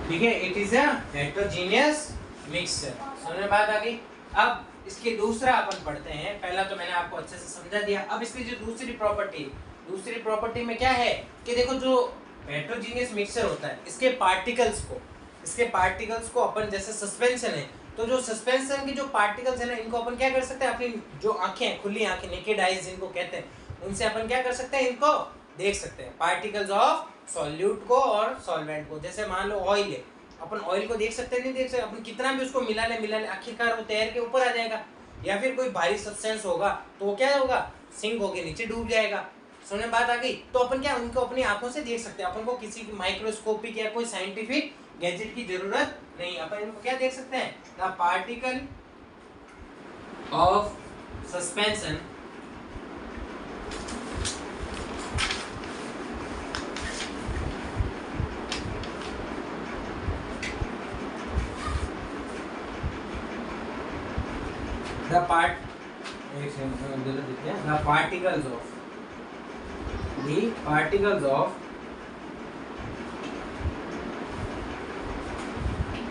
ठीक है, it is a heterogeneous mixture. समझ में बात आ गई? अब इसके दूसरा अपन पढ़ते हैं। पहला तो मैंने आपको अच्छे से समझा दिया। अब इसकी जो दूसरी प्रॉपर्टी में क्या है कि देखो जो हेटेरोजेनियस मिक्सचर होता है, इसके पार्टिकल्स को अपन जैसे सस्पेंशन है, तो जो सस्पेंशन के जो पार्टिकल्स है ना, इनको अपन क्या कर सकते हैं? अपनी जो आंखें, खुली आंखें, नेकेड आईज जिनको कहते हैं, उनसे अपन क्या कर सकते हैं? इनको देख सकते हैं, पार्टिकल्स ऑफ सॉल्यूट को और सॉल्वेंट को। जैसे मान लो ऑयल है, अपन ऑयल को देख सकते हैं? नहीं देख सकते। अपन कितना भी उसको मिला ले आखिरकार वो तैर के ऊपर आ जाएगा। या फिर कोई भारी सब्सटेंस होगा तो वो क्या होगा? सिंक होके नीचे डूब जाएगा। सुनने बात आ गई? तो अपन क्या उनको अपनी आंखों से देख सकते हैं। अपन को किसी माइक्रोस्कोपिक या कोई साइंटिफिक गैजेट की जरूरत नहीं। अपन इनको क्या देख सकते हैं? The particle of suspension the particles of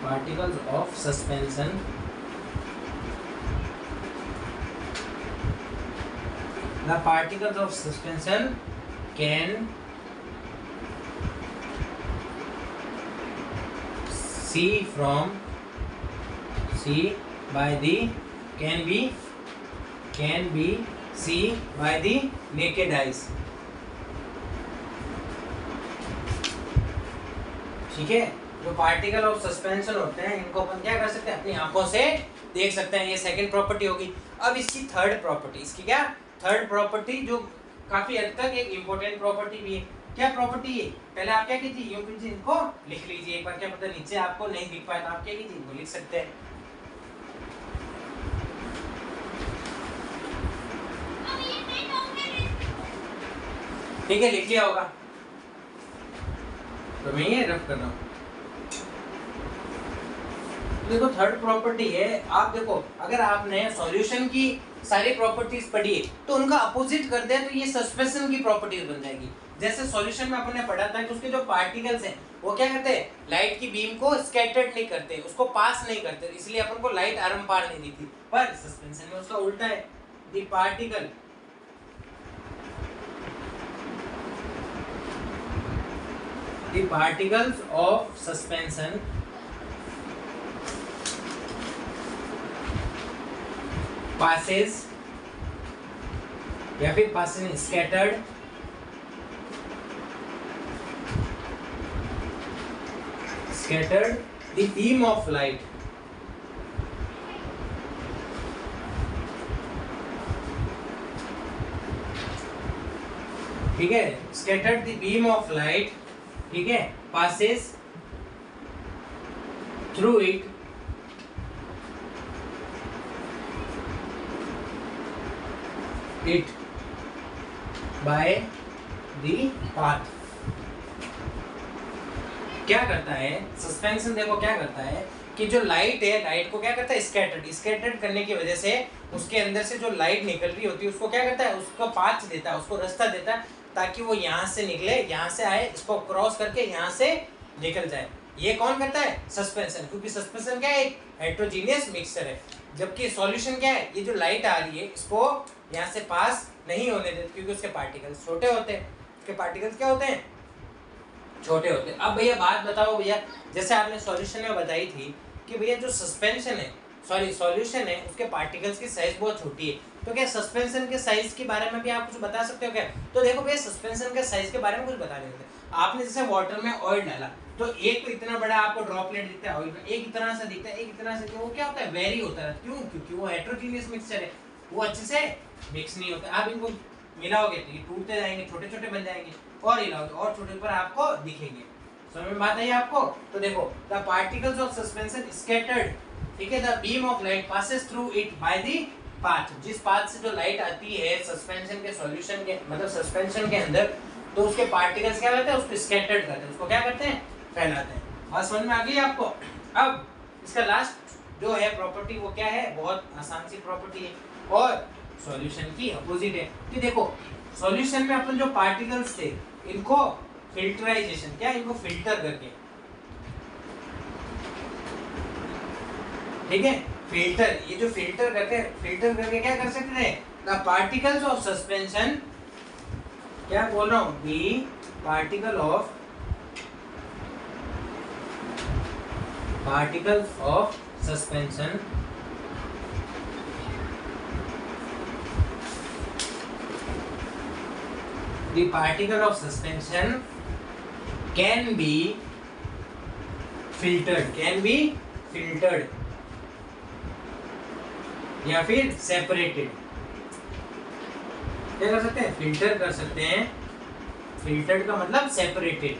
particles of suspension the particles of suspension can see by the naked eyes. ठीक है, जो पार्टिकल ऑफ सस्पेंशन होते हैं इनको अपन क्या कर सकते हैं, अपनी आंखों से देख सकते हैं. ये सेकंड प्रॉपर्टी होगी. अब इसकी थर्ड प्रॉपर्टी, इसकी क्या थर्ड प्रॉपर्टी, जो काफी हद तक एक इम्पोर्टेंट प्रॉपर्टी भी है. क्या प्रॉपर्टी है, पहले आप क्या कीजिए, यूं कीजिए, इनको लिख लीजिए एक बार. क्या पता नीचे आपको नहीं दिख पाए तो आप क्या कीजिए, इनको लिख सकते हैं. ठीक है, लिख लिया होगा तो मैं ये रफ कर रहा हूँ. देखो थर्ड प्रॉपर्टी है. आप देखो, अगर आपने सॉल्यूशन की सारी प्रॉपर्टीज पढ़ी है तो उनका अपोजिट कर दे तो ये सस्पेंशन की प्रॉपर्टीज बन जाएगी. जैसे सॉल्यूशन में अपने पढ़ा था कि उसके जो पार्टिकल्स हैं वो क्या करते हैं, लाइट की बीम को स्कैटर्ड नहीं करते, उसको पास नहीं करते, इसलिए अपन को लाइट आरम पार नहीं दिखती. पर सस्पेंशन में उसका उल्टा है. The particles of suspension passes या फिर passes scattered the beam of light. ठीक है, scattered the beam of light. ठीक है, passes through it by the path. क्या करता है सस्पेंशन, देखो क्या करता है कि जो लाइट है, लाइट को क्या करता है, स्कैटर्ड करने की वजह से उसके अंदर से जो लाइट निकल रही होती है उसको क्या करता है, उसको पाथ देता है, उसको रास्ता देता है ताकि वो यहाँ से निकले, यहाँ से आए, इसको क्रॉस करके यहाँ से निकल जाए. ये कौन करता है, सस्पेंशन. क्योंकि सस्पेंशन क्या है, एक हेट्रोजीनियस मिक्सचर है. जबकि सॉल्यूशन क्या है, ये जो लाइट आ रही है इसको यहाँ से पास नहीं होने देते क्योंकि उसके पार्टिकल्स छोटे होते हैं. उसके पार्टिकल्स क्या होते हैं, छोटे होते हैं. अब भैया बात बताओ भैया, जैसे आपने सॉल्यूशन में बताई थी कि भैया जो सस्पेंशन है, सॉल्यूशन है, उसके पार्टिकल्स की साइज बहुत छोटी है. तो क्या सस्पेंशन के साइज के बारे में भी आप कुछ बता सकते हो क्या? तो देखो भैया, सस्पेंशन के साइज के बारे में कुछ बता देते हैं. आपने जैसे वाटर में ऑयल डाला तो एक तो इतना बड़ा आपको ड्रॉपलेट दिखता है ऑयल का, एक इतना सा दिखता है, एक इतना सा. वो क्या होता है, वेरी होता है. क्यों? क्योंकि वो हेट्रोजीनियस मिक्सचर है, वो अच्छे से मिक्स नहीं होता. आप इनको मिलाओगे तो ये टूटते जाएंगे, छोटे छोटे बन जाएंगे, और हिलाओगे और छोटे पर आपको दिखेंगे. समझ में बात आई आपको? तो देखो, the particles of suspension scattered, ठीक है, the beam of light passes through it by the path. जिस पाथ से जो लाइट आती है सस्पेंशन के सॉल्यूशन के, मतलब सस्पेंशन के अंदर, तो उसके पार्टिकल्स क्या करते हैं, उसको स्कैटर्ड करते हैं, उसको क्या करते हैं, फैलाते हैं. बात समझ में आ गई आपको? अब इसका लास्ट जो है प्रॉपर्टी वो क्या है, बहुत आसान सी प्रॉपर्टी है और सॉल्यूशन की अपोजिट है. कि देखो सॉल्यूशन में अपन जो पार्टिकल्स थे इनको फिल्टराइजेशन, क्या, इनको फिल्टर करके, ठीक है, फिल्टर, ये जो फिल्टर करते हैं, फिल्टर करके क्या कर सकते हैं, द पार्टिकल्स ऑफ सस्पेंशन, क्या बोल रहा हूं, the particles of suspension the particle of suspension can be filtered या फिर सेपरेटेड. क्या कर सकते हैं, फिल्टर कर सकते हैं. फिल्टर्ड का मतलब सेपरेटेड.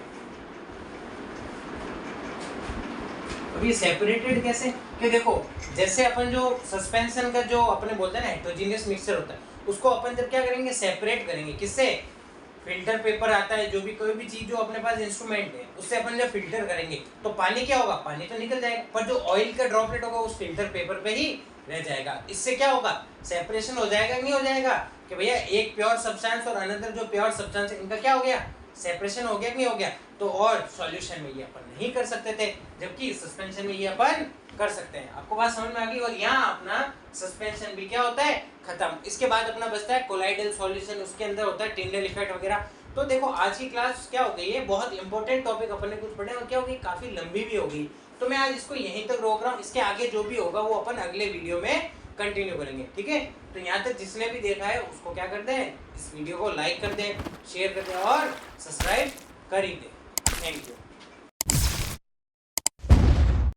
अब ये सेपरेटेड कैसे, कि देखो जैसे अपन जो सस्पेंशन का जो अपने बोलते हैं ना हेट्रोजीनियस मिक्सचर होता है, उसको अपन जब क्या करेंगे, सेपरेट करेंगे. किससे, फिल्टर पेपर आता है, जो भी कोई भी चीज जो अपने पास इंस्ट्रूमेंट है उससे अपन जब फिल्टर करेंगे तो पानी क्या होगा, पानी तो निकल जाएगा, पर जो ऑयल का ड्रॉपलेट होगा उस फिल्टर पेपर पे ही रह जाएगा. इससे क्या होगा, सेपरेशन हो जाएगा, नहीं हो जाएगा, कि भैया एक प्योर सब्सटेंस और अनदर जो प्योर सब्सटेंस है इनका क्या हो गया, सेपरेशन हो गया कि नहीं हो गया, तो और सॉल्यूशन में ये अपन नहीं कर सकते थे, जबकि सस्पेंशन में ये अपन कर सकते हैं। आपको बात समझ में आ गई। और यहाँ अपना सस्पेंशन भी क्या होता है, खत्म। इसके बाद अपना बचता है कोलाइडल सॉल्यूशन, उसके अंदर होता है टिंडल इफेक्ट वगैरह। तो देखो आज की क्लास क्या हो गई है, बहुत इंपॉर्टेंट टॉपिक अपन ने कुछ पढ़े और क्या हो गई, काफी लंबी भी हो गई। तो मैं आज इसको यहीं तक रोक रहा हूँ, इसके आगे जो भी होगा वो अपन अगले वीडियो में कंटिन्यू करेंगे, ठीक है। तो यहाँ तक जिसने भी देखा है उसको क्या कर दें, इस वीडियो को लाइक कर दें, शेयर कर दें और सब्सक्राइब कर ही दें। Thank you.